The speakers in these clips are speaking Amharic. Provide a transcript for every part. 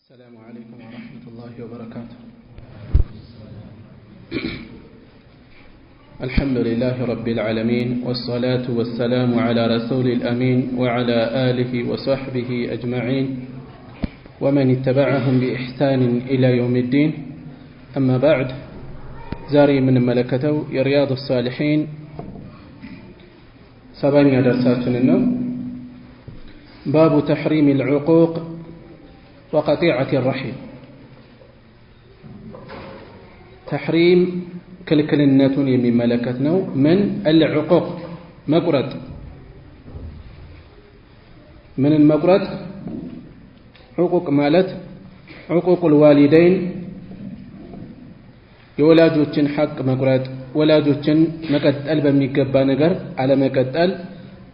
السلام عليكم ورحمة الله وبركاته. الحمد لله رب العالمين والصلاة والسلام على رسول الأمين وعلى آله وصحبه أجمعين ومن اتبعهم بإحسان إلى يوم الدين. أما بعد، زاري من ملكته رياض الصالحين سبعين درساتنا باب تحريم العقوق وقطيعة الرحم. تحريم كلكلنة يمي ملكتنا من العقوق مقرد، من المقرد عقوق مالت عقوق الوالدين የወላጆችን ሐቅ መቁረጥ፣ ወላጆችን መቀጠል በሚገባ ነገር አለመቀጠል፣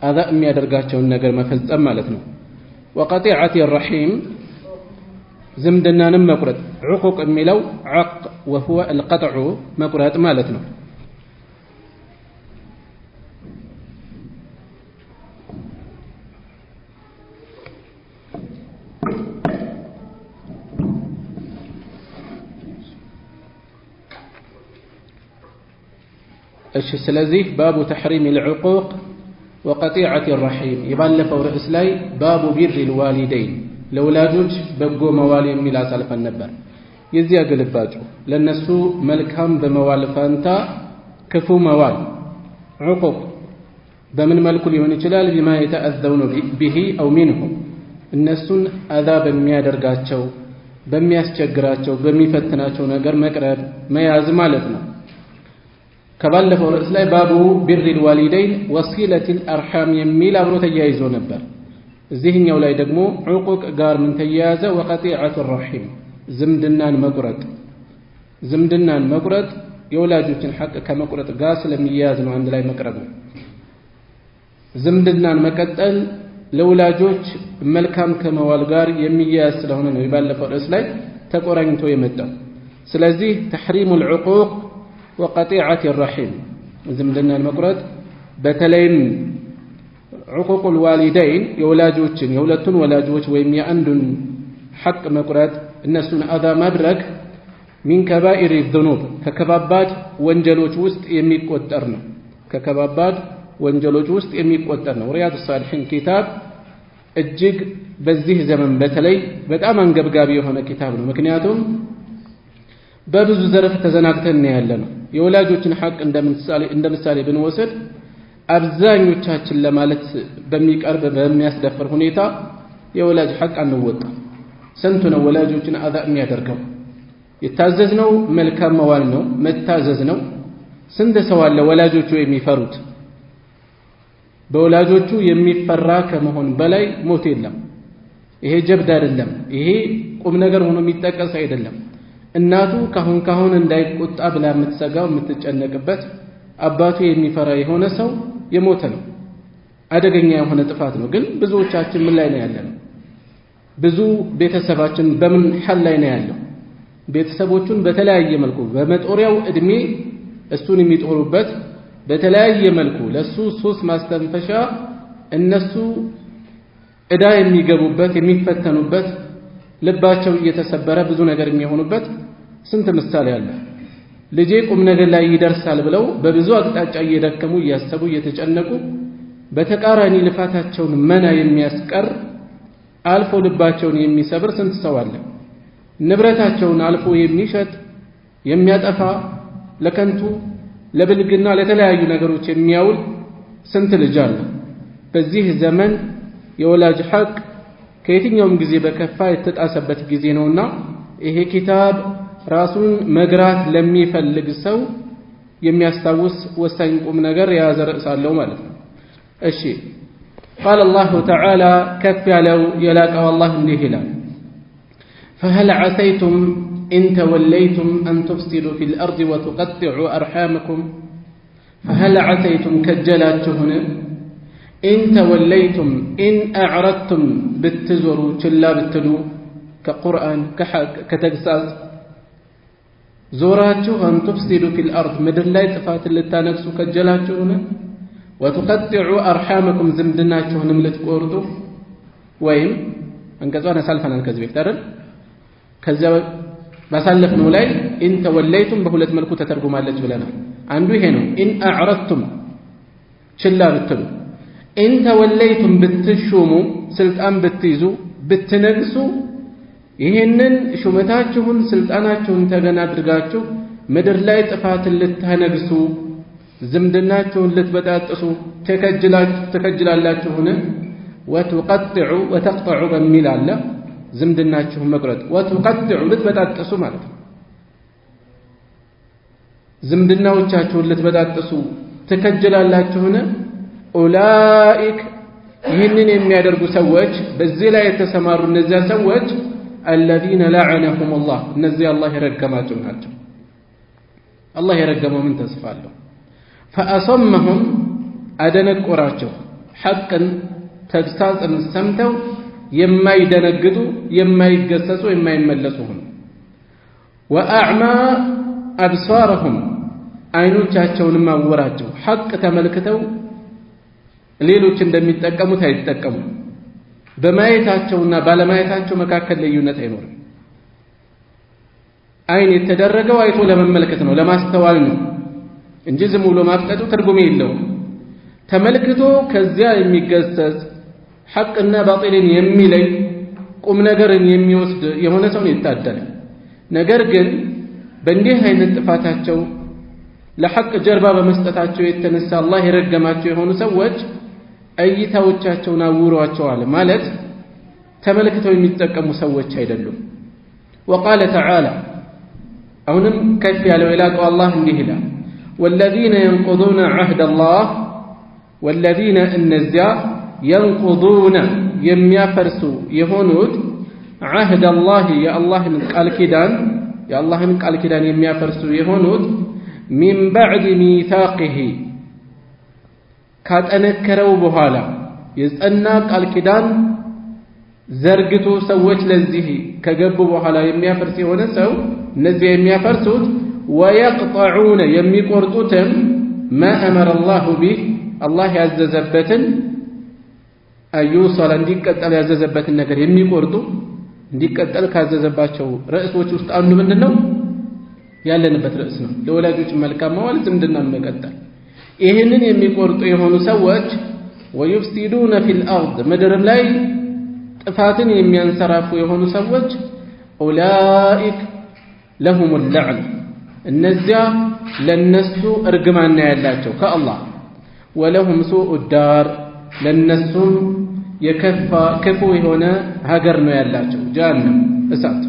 አዛ የሚያደርጋቸውን ነገር መፈጸም ማለት ነው። وقطيعة الرحم ዝምድናንም መቁረጥ። عقوق የሚለው عق وهو القطع መቁረጥ ማለት ነው። እሺ፣ ስለዚህ ባቡ ተሕሪም العقوق وقطيعة الرحم የባለፈው ርዕስ ላይ ባቡ ቢር الوالدين ለወላጆች በጎ መዋል የሚል አሳልፈን ነበር። የዚያ ግልባጩ ለነሱ መልካም በመዋል ፈንታ ክፉ መዋል። عقوق በምን መልኩ ሊሆን ይችላል? بما يتأذون به أو منه እነሱን አዛ በሚያደርጋቸው፣ በሚያስቸግራቸው፣ በሚፈትናቸው ነገር መቅረብ መያዝ ማለት ነው። ከባለፈው ርዕስ ላይ ባቡ ቢር الوالدين وصلة الأرحام የሚል አብሮ ተያይዞ ነበር። እዚህኛው ላይ ደግሞ عقوق ጋር ምን ተያያዘ? وقطيعة الرحم ዝምድናን መቁረጥ። ዝምድናን መቁረጥ የወላጆችን ሐቅ ከመቁረጥ ጋር ስለሚያያዝ ነው አንድ ላይ መቅረቡ። ዝምድናን መቀጠል ለወላጆች መልካም ከመዋል ጋር የሚያያዝ ስለሆነ ነው የባለፈው ርዕስ ላይ ተቆራኝቶ የመጣው። ስለዚህ تحريم العقوق وقطيعة الرحم ዝምድናን መቁረጥ በተለይም عقوق الوالدين የወላጆችን የሁለቱን ወላጆች ወይም የአንዱን ሐቅ መቁረጥ፣ እነሱን አዛ ማድረግ من كبائر الذنوب ከከባባድ ወንጀሎች ውስጥ የሚቆጠር ነው። ከከባባድ ወንጀሎች ውስጥ የሚቆጠር ነው። ሪያድ الصالحين ኪታብ እጅግ በዚህ ዘመን በተለይ በጣም አንገብጋቢ የሆነ ኪታብ ነው። ምክንያቱም በብዙ ዘርፍ ተዘናግተን ያለነው የወላጆችን ሐቅ እንደምሳሌ ብንወስድ አብዛኞቻችን ለማለት በሚቀርብ በሚያስደፍር ሁኔታ የወላጅ ሐቅ አንወጣ። ስንቱ ነው ወላጆችን አዛ የሚያደርገው? የታዘዝነው መልካም መዋል ነው፣ መታዘዝ ነው። ስንት ሰው አለ ወላጆቹ የሚፈሩት? በወላጆቹ የሚፈራ ከመሆን በላይ ሞት የለም። ይሄ ጀብድ አይደለም። ይሄ ቁም ነገር ሆኖ የሚጠቀስ አይደለም። እናቱ ካሁን እንዳይቆጣ ብላ የምትሰጋው የምትጨነቅበት፣ አባቱ የሚፈራ የሆነ ሰው የሞተ ነው። አደገኛ የሆነ ጥፋት ነው። ግን ብዙዎቻችን ምን ላይ ነው ያለነው? ብዙ ቤተሰባችን በምን ሐል ላይ ነው ያለው? ቤተሰቦቹን በተለያየ መልኩ በመጦሪያው እድሜ እሱን የሚጦሩበት፣ በተለያየ መልኩ ለሱ ሱስ ማስተንፈሻ እነሱ እዳ የሚገቡበት፣ የሚፈተኑበት፣ ልባቸው እየተሰበረ ብዙ ነገር የሚሆኑበት ስንት ምሳሌ አለ። ልጄ ቁም ነገር ላይ ይደርሳል ብለው በብዙ አቅጣጫ እየደከሙ እያሰቡ እየተጨነቁ በተቃራኒ ልፋታቸውን መና የሚያስቀር አልፎ ልባቸውን የሚሰብር ስንት ሰው አለ። ንብረታቸውን አልፎ የሚሸጥ የሚያጠፋ፣ ለከንቱ ለብልግና ለተለያዩ ነገሮች የሚያውል ስንት ልጅ አለ። በዚህ ዘመን የወላጅ ሐቅ ከየትኛውም ጊዜ በከፋ የተጣሰበት ጊዜ ነውና ይሄ ኪታብ ራሱን መግራት ለሚፈልግ ሰው የሚያስታውስ ወሳኝ ቁም ነገር የያዘ ርዕስ አለው ማለት ነው። እሺ፣ قال الله تعالى كف ያለው የላቀው አላህ እንዲህ ይላል فهل عسيتم إن توليتم أن تفسدوا في الأرض وتقطعوا أرحامكم فهل عسيتم كجلاتهن إن توليتم إن أعرضتم بتزوروا چلا بتلو كقرآن كتقساس زوراتشو أن تفسدوا في الأرض مدر لا يتفات اللي تانكسوا كجلاتهن وتقطعوا أرحامكم زمدناتهن ملت قردوا وين أنكزوا أنا سالفنا كذب يفترن ከዚያ ባሳለፍነው ላይ ኢን ተወለይቱም በሁለት መልኩ ተተርጉማለች ብለናል። አንዱ ይሄ ነው። ኢን አዕረድቱም ችላ ብትሉ፣ ኢን ተወለይቱም ብትሾሙ፣ ስልጣን ብትይዙ፣ ብትነግሱ፣ ይሄንን ሹመታችሁን ስልጣናችሁን ተገን አድርጋችሁ ምድር ላይ ጥፋትን ልታነግሱ፣ ዝምድናችሁን ልትበጣጥሱ ተከጅላላችሁን? ወትቀጥዑ ወተቅጠዑ በሚል አለ ዝምድናችሁን መቁረጥ፣ ወትቀጥዑ ልትበጣጥሱ ማለት ነው። ዝምድናዎቻችሁን ልትበጣጥሱ ተከጅላላችሁን? ኡላኢክ ይህንን የሚያደርጉ ሰዎች፣ በዚህ ላይ የተሰማሩ እነዚያ ሰዎች አለዚነ ለዐነሁም አላህ እነዚያ አላህ የረገማቸው ናቸው። አላህ የረገመው ምን ተስፋ አለው? ፈአሰመሁም አደነቆራቸው፣ ሐቅን ተግሳጽን ሰምተው የማይደነግጡ የማይገሰጹ የማይመለሱ ሆኑ። ወአዕማ አብሳረሁም አይኖቻቸውንም አወራቸው፣ ሐቅ ተመልክተው ሌሎች እንደሚጠቀሙት አይጠቀሙም። በማየታቸውና ባለማየታቸው መካከል ልዩነት አይኖርም። አይን የተደረገው አይቶ ለመመልከት ነው፣ ለማስተዋል ነው እንጂ ዝም ብሎ ማፍጠጡ ትርጉም የለውም። ተመልክቶ ከዚያ የሚገሰጽ ሐቅና ባጢልን የሚለይ ቁም ነገርን የሚወስድ የሆነ ሰውን ይታደል። ነገር ግን በእንዲህ አይነት ጥፋታቸው ለሐቅ ጀርባ በመስጠታቸው የተነሳ አላህ የረገማቸው የሆኑ ሰዎች እይታዎቻቸውን አውሯቸዋል ማለት ተመልክተው የሚጠቀሙ ሰዎች አይደሉም። ወቃለ ተዓላ አሁንም ከፍ ያለው የላቀው አላህ እንዲህ ይላል፣ ወለዚነ የንቁዱነ ዐህደ አላህ ወለዚነ እነዚያ የንቁዱነ የሚያፈርሱ የሆኑት ዐህደ አላህ የአላህን ቃል ኪዳን የሚያፈርሱ የሆኑት ሚን በዕድ ሚታቂሂ ካጠነከረው በኋላ የጸና ቃል ኪዳን ዘርግቶ ሰዎች ለዚህ ከገቡ በኋላ የሚያፈርስ የሆነ ሰው እነዚያ የሚያፈርሱት ወየቅጠዑነ የሚቆርጡትም ማ አመረ አላሁ ቢህ አላህ ያዘዘበትን አዩሰል እንዲቀጠል ያዘዘበትን ነገር የሚቆርጡ እንዲቀጠል ካዘዘባቸው ርዕሶች ውስጥ አንዱ ምንድነው? ያለንበት ርዕስ ነው። ለወላጆች መልካም መዋል፣ ዝምድናን መቀጠል። ይህንን የሚቆርጡ የሆኑ ሰዎች ወዩፍሲዱነ ፊል አርድ ምድርም ላይ ጥፋትን የሚያንሰራፉ የሆኑ ሰዎች ኡላኢክ ለሁም ለዕን እነዚያ ለነሱ እርግማና ያላቸው ከአላህ ወለሁም ሱኡ ዳር ለነሱም የከፋ ክፉ የሆነ ሀገር ነው ያላቸው ጀሃነም እሳት።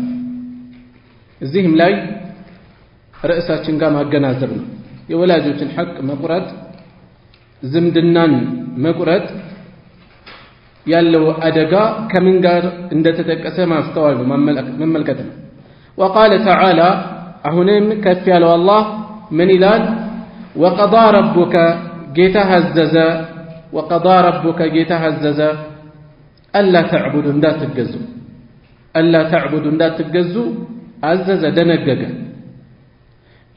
እዚህም ላይ ርዕሳችን ጋር ማገናዘብ ነው። የወላጆችን ሐቅ መቁረጥ፣ ዝምድናን መቁረጥ ያለው አደጋ ከምን ጋር እንደተጠቀሰ ማስተዋል ነው፣ መመልከት ነው። ወቃለ ተዓላ አሁንም ከፍ ያለው አላህ ምን ይላል? ወቀዳ ረቡከ ጌታህ አዘዘ፣ ወቀዳ ረቡከ ጌታህ አዘዘ አላ ተዕቡዱ እንዳትገዙ አዘዘ፣ ደነገገ።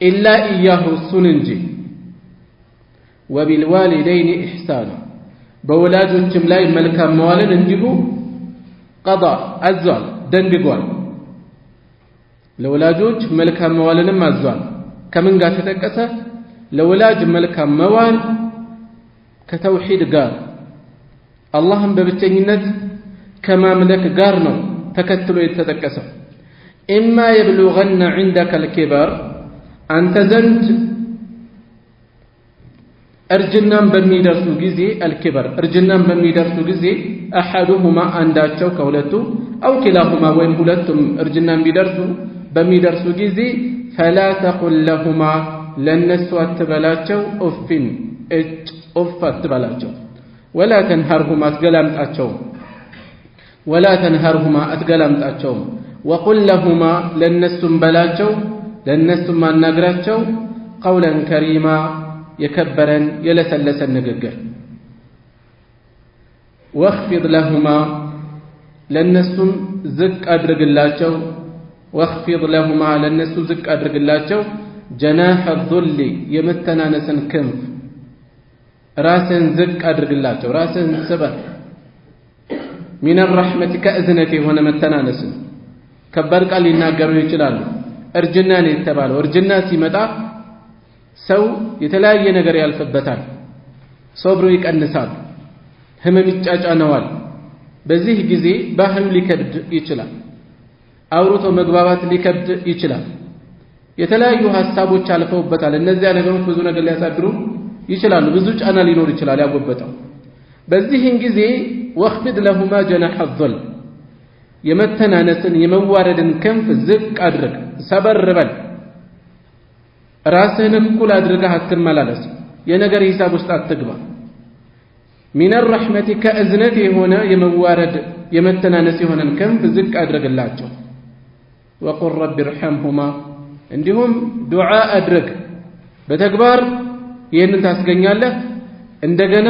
ኢላ ኢያሁ እሱን እንጂ ወቢልዋሊደይን ኢሕሳና በወላጆችም ላይ መልካም መዋልን እንዲሁ ቀዳ አዟል፣ ደንግጓል። ለወላጆች መልካም መዋልንም አዟል። ከምን ጋር ተጠቀሰ? ለወላጅ መልካም መዋል ከተውሂድ ጋር አላህን በብቸኝነት ከማምለክ ጋር ነው ተከትሎ የተጠቀሰው። ኢማ የብሉገነ ዒንደከ አልኪበር አንተ ዘንድ እርጅናን በሚደርሱ ጊዜ አልኪበር እርጅናን በሚደርሱ ጊዜ አሐዱሁማ አንዳቸው ከሁለቱ አው ኪላሁማ ወይም ሁለቱም እርጅናን በሚደርሱ ጊዜ ፈላ ተቁል ለሁማ ለነሱ አትበላቸው፣ ኡፍን ኡፍ አትበላቸው፣ ወላ ተንሀርሁማ አትገላምጣቸውም፣ ወቁል ለሁማ ለነሱም በላቸው፣ ለነሱም አናግራቸው፣ ቀውለን ከሪማ የከበረን የለሰለሰን ንግግር። ወኽፊድ ለሁማ ለነሱም ዝቅ አድርግላቸው፣ ወኽፊድ ለሁማ ለነሱ ዝቅ አድርግላቸው፣ ጀናሐ ዙሊ የመተናነስን ክንፍ ራስህን ዝቅ አድርግላቸው፣ ራስህን ስበር። ሚን ረሕመቲ ከእዝነት የሆነ መተናነስን ከባድ ቃል ሊናገሩ ይችላሉ። እርጅና ነው የተባለው። እርጅና ሲመጣ ሰው የተለያየ ነገር ያልፍበታል። ሶብሩ ይቀንሳል፣ ህመም ይጫጫነዋል። በዚህ ጊዜ ባህሉ ሊከብድ ይችላል። አውርቶ መግባባት ሊከብድ ይችላል። የተለያዩ ሐሳቦች አልፈውበታል። እነዚያ ነገሮች ብዙ ነገር ሊያሳድሩ ይችላሉ። ብዙ ጫና ሊኖር ይችላል ያጎበጠው። በዚህን ጊዜ ወኽፊድ ለሁማ ጀናሐ ዙል የመተናነስን የመዋረድን ክንፍ ዝቅ አድርግ፣ ሰበር በል። ራስህን እኩል አድርገህ አትመላለስ። የነገር ሂሳብ ውስጥ አትግባ። ሚነ ረሕመቲ ከእዝነት የሆነ የመዋረድ የመተናነስ የሆነን ክንፍ ዝቅ አድርግላቸው። ወቁል ረቢ ርሐምሁማ እንዲሁም ዱዓ አድርግ። በተግባር ይህንን ታስገኛለህ። እንደገና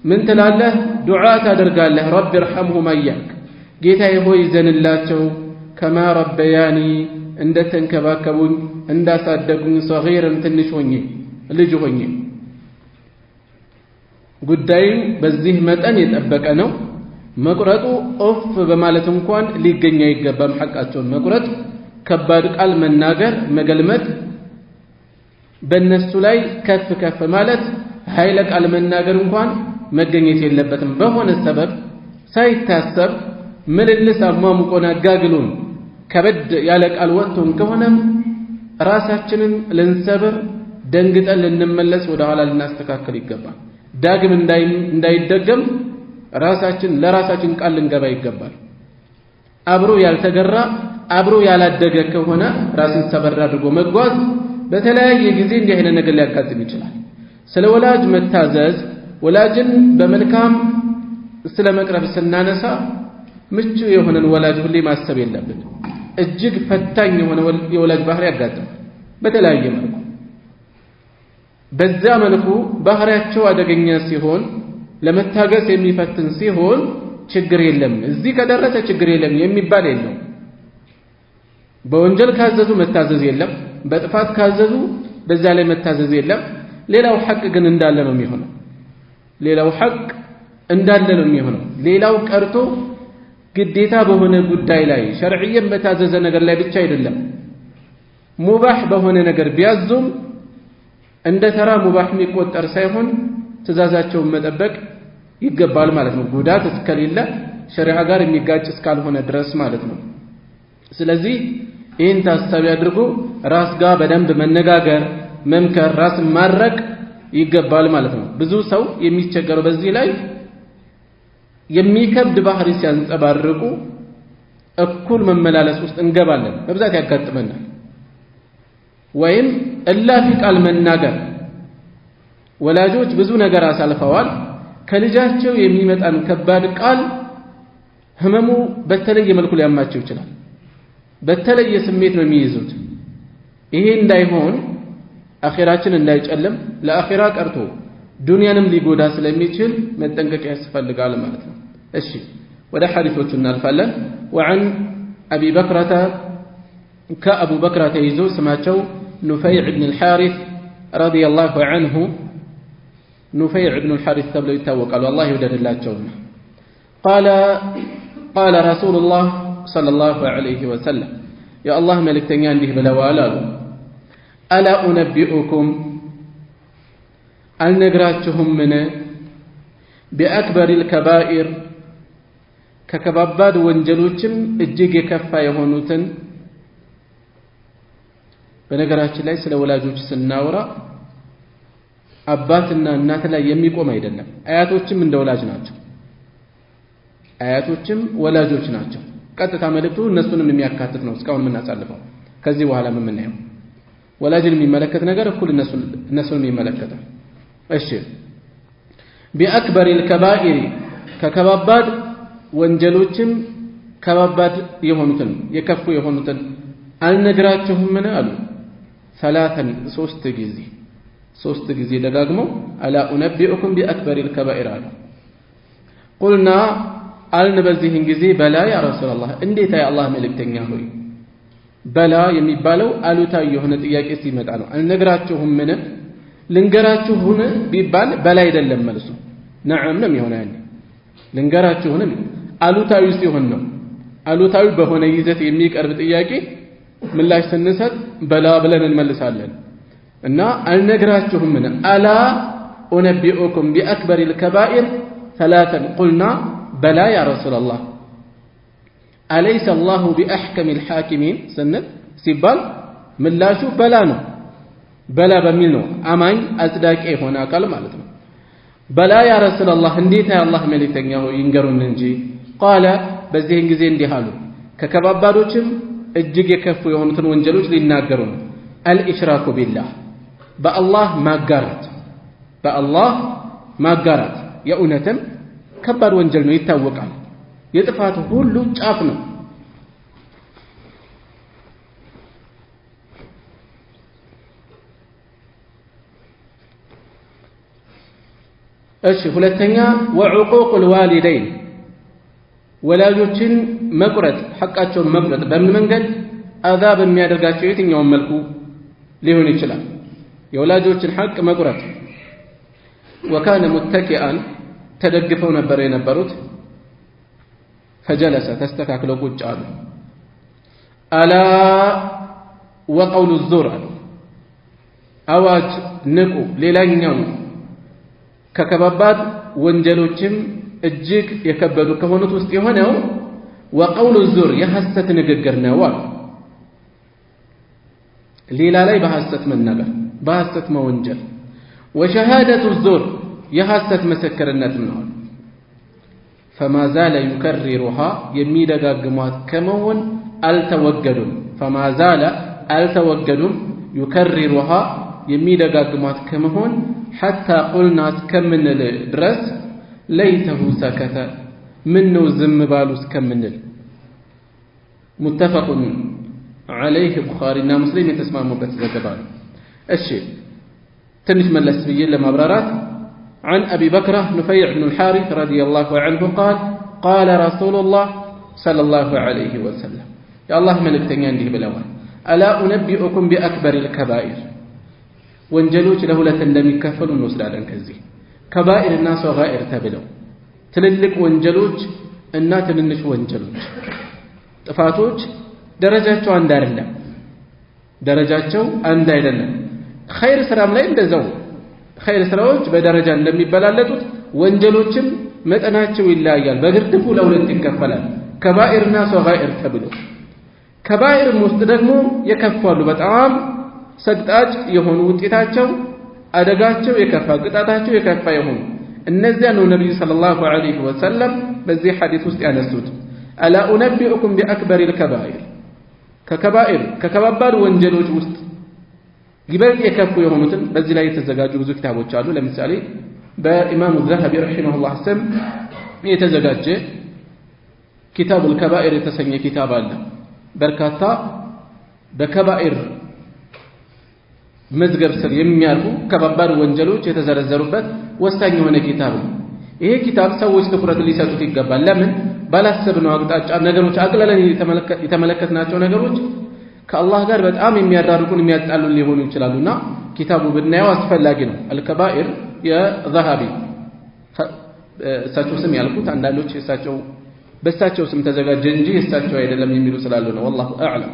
ምን ትላለህ? ዱዓ ታደርጋለህ። ረቢ ርሐምሁማ እያልክ ጌታዬ ሆይ ዘንላቸው፣ ከማ ረበያኒ እንደተንከባከቡኝ እንዳሳደጉኝ፣ ሰጊረን ትንሽ ሆኜ ልጅ ሆኜ። ጉዳዩ በዚህ መጠን የጠበቀ ነው። መቁረጡ ኦፍ በማለት እንኳን ሊገኝ አይገባም። ሐቃቸውን መቁረጥ፣ ከባድ ቃል መናገር፣ መገልመጥ፣ በእነሱ ላይ ከፍ ከፍ ማለት፣ ኃይለ ቃል መናገር እንኳን መገኘት የለበትም። በሆነ ሰበብ ሳይታሰብ ምልልስ አሟሙቆን አጋግሉን ከበድ ያለ ቃል ወጥቶን ከሆነም ራሳችንን ልንሰብር ደንግጠን ልንመለስ ወደ ኋላ ልናስተካከል ይገባል። ዳግም እንዳይደገም ራሳችን ለራሳችን ቃል ልንገባ ይገባል። አብሮ ያልተገራ አብሮ ያላደገ ከሆነ ራስን ሰበር አድርጎ መጓዝ በተለያየ ጊዜ እንዲህ አይነት ነገር ሊያጋጥም ይችላል። ስለ ወላጅ መታዘዝ፣ ወላጅን በመልካም ስለ መቅረብ ስናነሳ ምቹ የሆነን ወላጅ ሁሌ ማሰብ የለብን። እጅግ ፈታኝ የሆነ የወላጅ ባህሪ ያጋጥማል በተለያየ መልኩ። በዛ መልኩ ባህሪያቸው አደገኛ ሲሆን ለመታገስ የሚፈትን ሲሆን ችግር የለም እዚህ ከደረሰ ችግር የለም የሚባል የለም። በወንጀል ካዘዙ መታዘዝ የለም፣ በጥፋት ካዘዙ በዛ ላይ መታዘዝ የለም። ሌላው ሐቅ ግን እንዳለ ነው የሚሆነው። ሌላው ሐቅ እንዳለ ነው የሚሆነው። ሌላው ቀርቶ ግዴታ በሆነ ጉዳይ ላይ ሸርዕየን በታዘዘ ነገር ላይ ብቻ አይደለም፣ ሙባህ በሆነ ነገር ቢያዙም እንደ ተራ ሙባህ የሚቆጠር ሳይሆን ትእዛዛቸውን መጠበቅ ይገባል ማለት ነው። ጉዳት እስከሌለ ሸሪዓ ጋር የሚጋጭ እስካልሆነ ድረስ ማለት ነው። ስለዚህ ይህን ታሳቢ አድርጎ ራስ ጋር በደንብ መነጋገር፣ መምከር፣ ራስ ማድረቅ ይገባል ማለት ነው። ብዙ ሰው የሚቸገረው በዚህ ላይ የሚከብድ ባህሪ ሲያንጸባርቁ እኩል መመላለስ ውስጥ እንገባለን፣ በብዛት ያጋጥመናል። ወይም እላፊ ቃል መናገር። ወላጆች ብዙ ነገር አሳልፈዋል። ከልጃቸው የሚመጣን ከባድ ቃል ህመሙ በተለየ መልኩ ሊያማቸው ይችላል። በተለየ ስሜት ነው የሚይዙት። ይሄ እንዳይሆን አኺራችን እንዳይጨልም ለአኺራ ቀርቶ ዱንያንም ሊጎዳ ስለሚችል መጠንቀቅ ያስፈልጋል ማለት ነው። እሺ ወደ ሐዲሶቹ እናልፋለን። وعن أبي بكرة كأبو بكرة يزو سماته نفيع بن الحارث رضي الله عنه. نفيع بن الحارث تبلو يتوقع والله يودد الله جونا. قال رسول الله صلى الله عليه وسلم يا الله ملك تنيان به بلوالا ألا أنبئكم النقراتهم من بأكبر الكبائر ككباباد وانجلوچم እጅግ የከፋ የሆኑትን በነገራችን ላይ ስለ ወላጆች ስናወራ አባትና እናት ላይ የሚቆም አይደለም። አያቶችም እንደ ወላጅ ናቸው። አያቶችም ወላጆች ናቸው። ቀጥታ መልእክቱ እነሱንም የሚያካትት ነው። እስካሁን የምናሳልፈው ከዚህ በኋላ የምናየው ወላጅን የሚመለከት ነገር እኩል እነሱንም ይመለከታል። እሺ بأكبر الكبائر ከከባባድ ወንጀሎችም ከባባድ የሆኑትን የከፉ የሆኑትን አልነግራችሁም ምን አሉ? ثلاثا ሶስት ጊዜ ደጋግመው ألا أنبئكم بأكبر الكبائر አሉ። قلنا አልን በዚህን ጊዜ በላ ያ ረሱላህ እንዴት ያ አላህ መልእክተኛ ሆይ በላ የሚባለው አሉታዊ የሆነ ጥያቄ ሲመጣ ነው። አልነግራችሁም ምን ልንገራችሁን ቢባል በላ አይደለም መልሱ ነዓም ነው የሚሆነው። ያኔ ልንገራችሁን አሉታዊ ሲሆን ነው አሉታዊ በሆነ ይዘት የሚቀርብ ጥያቄ ምላሽ ስንሰጥ በላ ብለን እንመልሳለን እና አልነግራችሁምን አላ ኡነቢኡኩም ቢአክበሪል ከባኢር ثلاثا قلنا بلى يا رسول الله أليس الله بأحكم الحاكمين سنة ሲባል ምላሹ በላ ነው በላ በሚል ነው አማኝ አጽዳቂ ሆነ አካል ማለት ነው በላ ያ ረሱላህ እንዴት ያ አላህ መልእክተኛ ሆይ ይንገሩን እንጂ ቃለ በዚህን ጊዜ እንዲህ አሉ ከከባባዶችም እጅግ የከፉ የሆኑትን ወንጀሎች ሊናገሩ ነው አልኢሽራኩ ቢላህ በአላህ ማጋራት የእውነትም ከባድ ወንጀል ነው ይታወቃል የጥፋት ሁሉ ጫፍ ነው እሺ ሁለተኛ ወዑቁቁል ዋሊደይን ወላጆችን መቁረጥ ሐቃቸውን መቁረጥ በምን መንገድ አዛብ የሚያደርጋቸው የትኛውን መልኩ ሊሆን ይችላል የወላጆችን ሐቅ መቁረጥ ወካነ ሙተኪአን ተደግፈው ነበር የነበሩት ፈጀለሰ ተስተካክለው ቁጭ አሉ አላ ወቀውሉ ዙር አሉ አዋጅ ንቁ ሌላኛው ከከባባድ ወንጀሎችም እጅግ የከበዱ ከሆኑት ውስጥ የሆነው ወቀውሉ ዙር የሐሰት ንግግር ነው አሉ ሌላ ላይ በሐሰት መናገር በሐሰት መወንጀል ወሸሃደቱ ዙር የሐሰት ምስክርነት ነው فما زال يكررها የሚደጋግሟት ከመሆን አልተወገዱም فما زال አልተወገዱም يكررها የሚደጋግሟት ከመሆን حتى قلنا እስከምንል ድረስ ليته سكت ምነው ዝም ባሉ እስከምንል متفق عليه ቡኻሪና ሙስሊም የተስማሙበት ዘገባ ነው እሺ ትንሽ መለስ ብዬ ለማብራራት عن أبي بكر نفيع بن الحارث رضي الله عنه قال قال رسول الله صلى الله عليه وسلم يا الله ملك تنيان بلوان ألا أنبئكم بأكبر الكبائر وانجلوش له لتندم يكفلوا النسلالا كزي كبائر الناس وغائر تبلو تللك وانجلوش الناس تلنش وانجلوش تفاتوش درجاتو عن دار الله درجاتو عن دار الله خير سلام لا يندزو خير سراዎች በደረጃ እንደሚበላለጡት ወንጀሎችም መጠናቸው ይለያያል በግርድፉ ለሁለት ይከፈላል ከባኢርና ሰጋኢር ተብሎ ከባኢር ውስጥ ደግሞ የከፋሉ በጣም ሰቅጣጭ የሆኑ ውጤታቸው አደጋቸው የከፋ ቅጣታቸው የከፋ የሆኑ እነዚያ ነው ነብዩ ሰለላሁ ዐለይሂ ወሰለም በዚህ ሐዲስ ውስጥ ያነሱት አላ ኡነቢኡኩም ቢአክበሪል ከባኢር ከከባባድ ወንጀሎች ውስጥ ይበልጥ የከፉ የሆኑትን በዚህ ላይ የተዘጋጁ ብዙ ኪታቦች አሉ ለምሳሌ በኢማሙ ዘሀቢ ረሂመሁላህ ስም የተዘጋጀ ኪታቡል ከባኢር የተሰኘ ኪታብ አለ በርካታ በከባኢር መዝገብ ስር የሚያልፉ ከባባድ ወንጀሎች የተዘረዘሩበት ወሳኝ የሆነ ኪታብ ነው ይሄ ኪታብ ሰዎች ትኩረት ሊሰጡት ይገባል ለምን ባላሰብነው አቅጣጫ ነገሮች አቅለለን የተመለከትናቸው ነገሮች ከአላህ ጋር በጣም የሚያዳርቁን የሚያጣሉን ሊሆኑ ይችላሉና ኪታቡ ብናየው አስፈላጊ ነው አልከባኢር የዘሃቢ እሳቸው ስም ያልኩት አንዳንዶች በእሳቸው ስም ተዘጋጀ እንጂ እሳቸው አይደለም የሚሉ ስላሉ ነው والله اعلم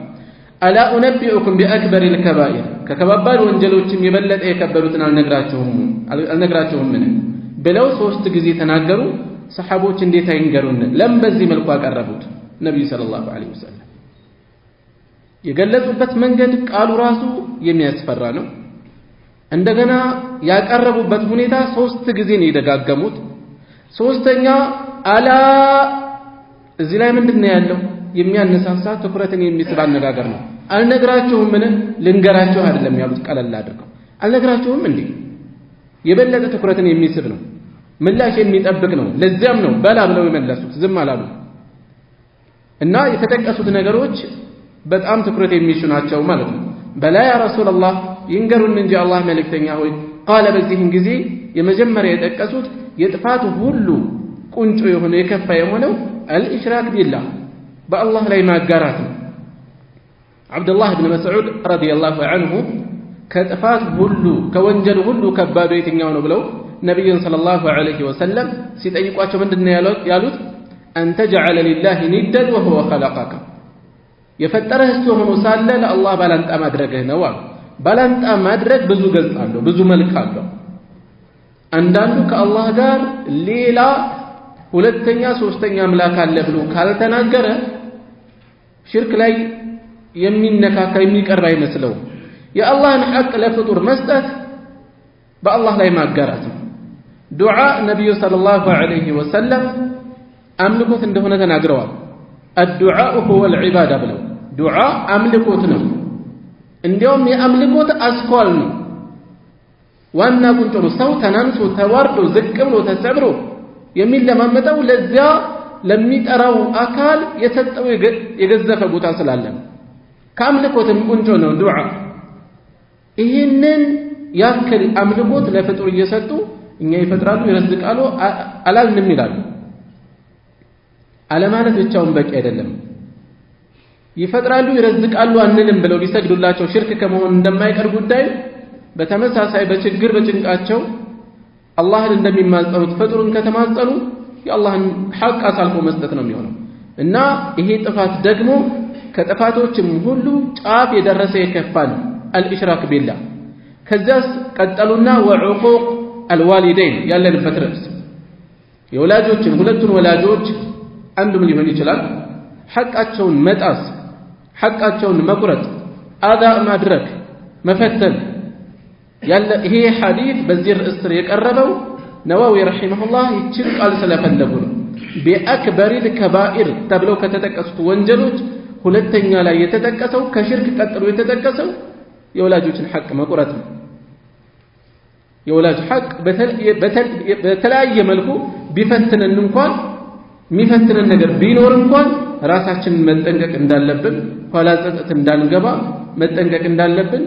الا انبئكم باكبر الكبائر ከከባባድ ወንጀሎችም የበለጠ የከበሩትን አልነግራችሁም ምን ብለው ሶስት ጊዜ ተናገሩ ሰሃቦች እንዴት አይንገሩን ለምን በዚህ መልኩ አቀረቡት ነብዩ ሰለላሁ ዐለይሂ ወሰለም የገለጹበት መንገድ ቃሉ ራሱ የሚያስፈራ ነው እንደገና ያቀረቡበት ሁኔታ ሶስት ጊዜ ነው የደጋገሙት ሶስተኛ አላ እዚህ ላይ ምንድነው ያለው የሚያነሳሳ ትኩረትን የሚስብ አነጋገር ነው አልነግራችሁም ምን ልንገራችሁ አይደለም ያሉት ቀለል አድርገው አልነግራችሁም እንዴ የበለጠ ትኩረትን የሚስብ ነው ምላሽ የሚጠብቅ ነው ለዚያም ነው በላ ብለው የመለሱት ዝም አላሉ እና የተጠቀሱት ነገሮች በጣም ትኩረት የሚሹ ናቸው ማለት ነው በላ ያ ረሱላህ ይንገሩን እንጂ አላህ መልእክተኛ ሆይ ቃለ በዚህን ጊዜ የመጀመሪያ የጠቀሱት የጥፋቱ ሁሉ ቁንጮ የሆነ የከፋ የሆነው አልኢሽራክ ቢላህ በአላህ ላይ ማጋራት ነው አብዱላህ ኢብኑ መስዑድ ረዲየላሁ ዐንሁ ከጥፋት ሁሉ ከወንጀል ሁሉ ከባዱ የትኛው ነው ብለው ነብዩን ሰለላሁ ዐለይሂ ወሰለም ሲጠይቋቸው ምንድነው ያሉት أن تجعل لله ندا وهو خلقك يفتره السهن سالة لله بلانت أمادرقه نوال بلانت أمادرق بزو قلت عنه بزو ملك عنه عندك الله قال ليلا ሁለተኛ ሶስተኛ አምላክ አለ ብሎ ካልተናገረ ሽርክ ላይ የሚነካካ የሚቀርብ አይመስለው የአላህን ሐቅ ለፍጡር መስጠት በአላህ ላይ ማጋራት ዱዓ ነብዩ ሰለላሁ ዐለይሂ ወሰለም አምልኮት እንደሆነ ተናግረዋል الدعاء هو العباده ብለው ዱዓ አምልኮት ነው እንዲያውም የአምልኮት አስኳል ነው ዋና ቁንጮ ነው ሰው ተናንሶ ተዋርዶ ዝቅ ብሎ ተሰብሮ የሚለማመጠው ለዚያ ለሚጠራው አካል የሰጠው የገዘፈ ቦታ ስላለ ከአምልኮትም ቁንጮ ነው ዱዓ ይህንን ያክል አምልኮት ለፍጡር እየሰጡ እኛ ይፈጥራሉ ይረዝቃሉ አላልንም ይላሉ አለማለት ብቻውን በቂ አይደለም ይፈጥራሉ ይረዝቃሉ አንልም ብለው ሊሰግዱላቸው ሽርክ ከመሆን እንደማይቀር ጉዳይ በተመሳሳይ በችግር በጭንቃቸው አላህን እንደሚማጸኑት ፍጡሩን ከተማጸኑ የአላህን ሐቅ አሳልፎ መስጠት ነው የሚሆነው እና ይሄ ጥፋት ደግሞ ከጥፋቶችም ሁሉ ጫፍ የደረሰ የከፋል الاشراك بالله ከዛስ ቀጠሉና وعقوق الوالدين ያለንበት ርዕስ የወላጆችን ሁለቱን ወላጆች አንዱም ሊሆን ይችላል ሐቃቸውን መጣስ ሐቃቸውን መቁረጥ አዳ ማድረግ መፈተን ያለ ይሄ ሐዲስ በዚህ ርዕስ ስር የቀረበው ነዋዊ ረሂመሁላህ ይችን ቃል ስለፈለጉ ነው በአክበር الكبائر ተብለው ከተጠቀሱት ወንጀሎች ሁለተኛ ላይ የተጠቀሰው ከሽርክ ቀጥሎ የተጠቀሰው የወላጆችን ሐቅ መቁረጥ ነው የወላጅ ሐቅ በተለያየ መልኩ ቢፈትነን እንኳን የሚፈትነን ነገር ቢኖር እንኳን ራሳችንን መጠንቀቅ እንዳለብን ኋላ ጸጸት እንዳንገባ መጠንቀቅ እንዳለብን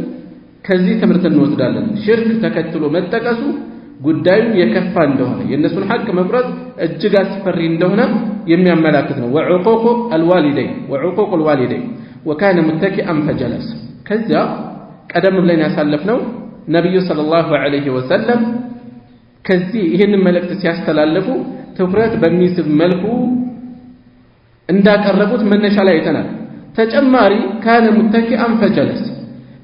ከዚህ ትምህርት እንወስዳለን ሽርክ ተከትሎ መጠቀሱ ጉዳዩ የከፋ እንደሆነ የነሱን ሐቅ መቁረጥ እጅግ አስፈሪ እንደሆነ የሚያመላክት ነው وعقوق الوالدين وكان متكئا فجلس ከዛ ቀደም ብለን ያሳለፍነው ነብዩ ሰለላሁ ዐለይሂ ወሰለም ከዚህ ይሄንን መልእክት ሲያስተላልፉ ትኩረት በሚስብ መልኩ እንዳቀረቡት መነሻ ላይ አይተናል ተጨማሪ كان متكئا فجلس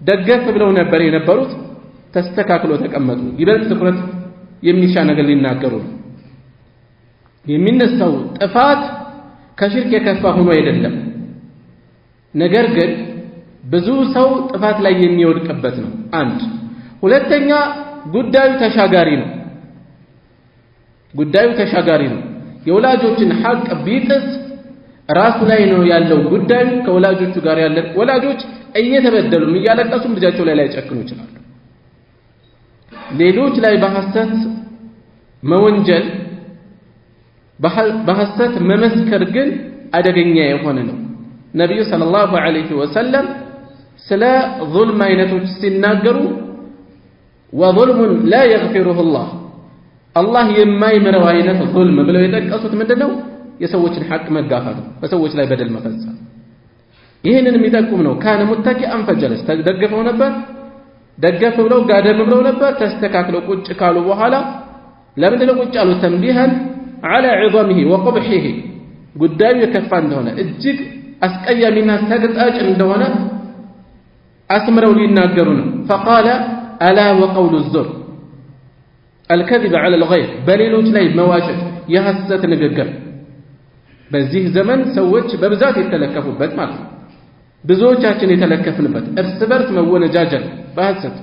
ደገፍ ብለው ነበር የነበሩት ተስተካክሎ ተቀመጡ ይበልጥ ትኩረት የሚሻ ነገር ሊናገሩ የሚነሳው ጥፋት ከሽርክ የከፋ ሆኖ አይደለም ነገር ግን ብዙ ሰው ጥፋት ላይ የሚወድቅበት ነው አንድ ሁለተኛ ጉዳዩ ተሻጋሪ ነው የወላጆችን ሐቅ ቢጥስ ራሱ ላይ ነው ያለው ጉዳዩ ከወላጆቹ ጋር ያለ ወላጆች እየተበደሉም እያለቀሱም ልጃቸው ላይ ጨክኑ ይችላሉ ሌሎች ላይ በሐሰት መወንጀል በሐሰት መመስከር ግን አደገኛ የሆነ ነው ነብዩ ሰለላሁ ዐለይሂ ወሰለም ስለ ظلم አይነቶች ሲናገሩ وظلم لا يغفره الله የማይምረው አይነት ظلم ብለው የጠቀሱት ምንድነው የሰዎችን ሐቅ መጋፋት በሰዎች ላይ በደል መፈጸም ይሄንን የሚጠቁም ነው ካነ ሙተኪአን ፈጀለስ ተደገፈው ነበር ደገፍ ብለው ጋደም ብለው ነበር ተስተካክለው ቁጭ ካሉ በኋላ ለምንድነው ቁጭ አሉ ተንቢሃን على عظمه وقبحه ጉዳዩ የከፋ እንደሆነ እጅግ አስቀያሚና ተግጣጭ እንደሆነ አስምረው ሊናገሩ ነው فقال الا وقول الزور الكذب على الغير በሌሎች ላይ መዋሸት የሐሰት ንግግር በዚህ ዘመን ሰዎች በብዛት የተለከፉበት ማለት ነው ብዙዎቻችን የተለከፍንበት እርስ በርስ መወነጃጀል በሐሰት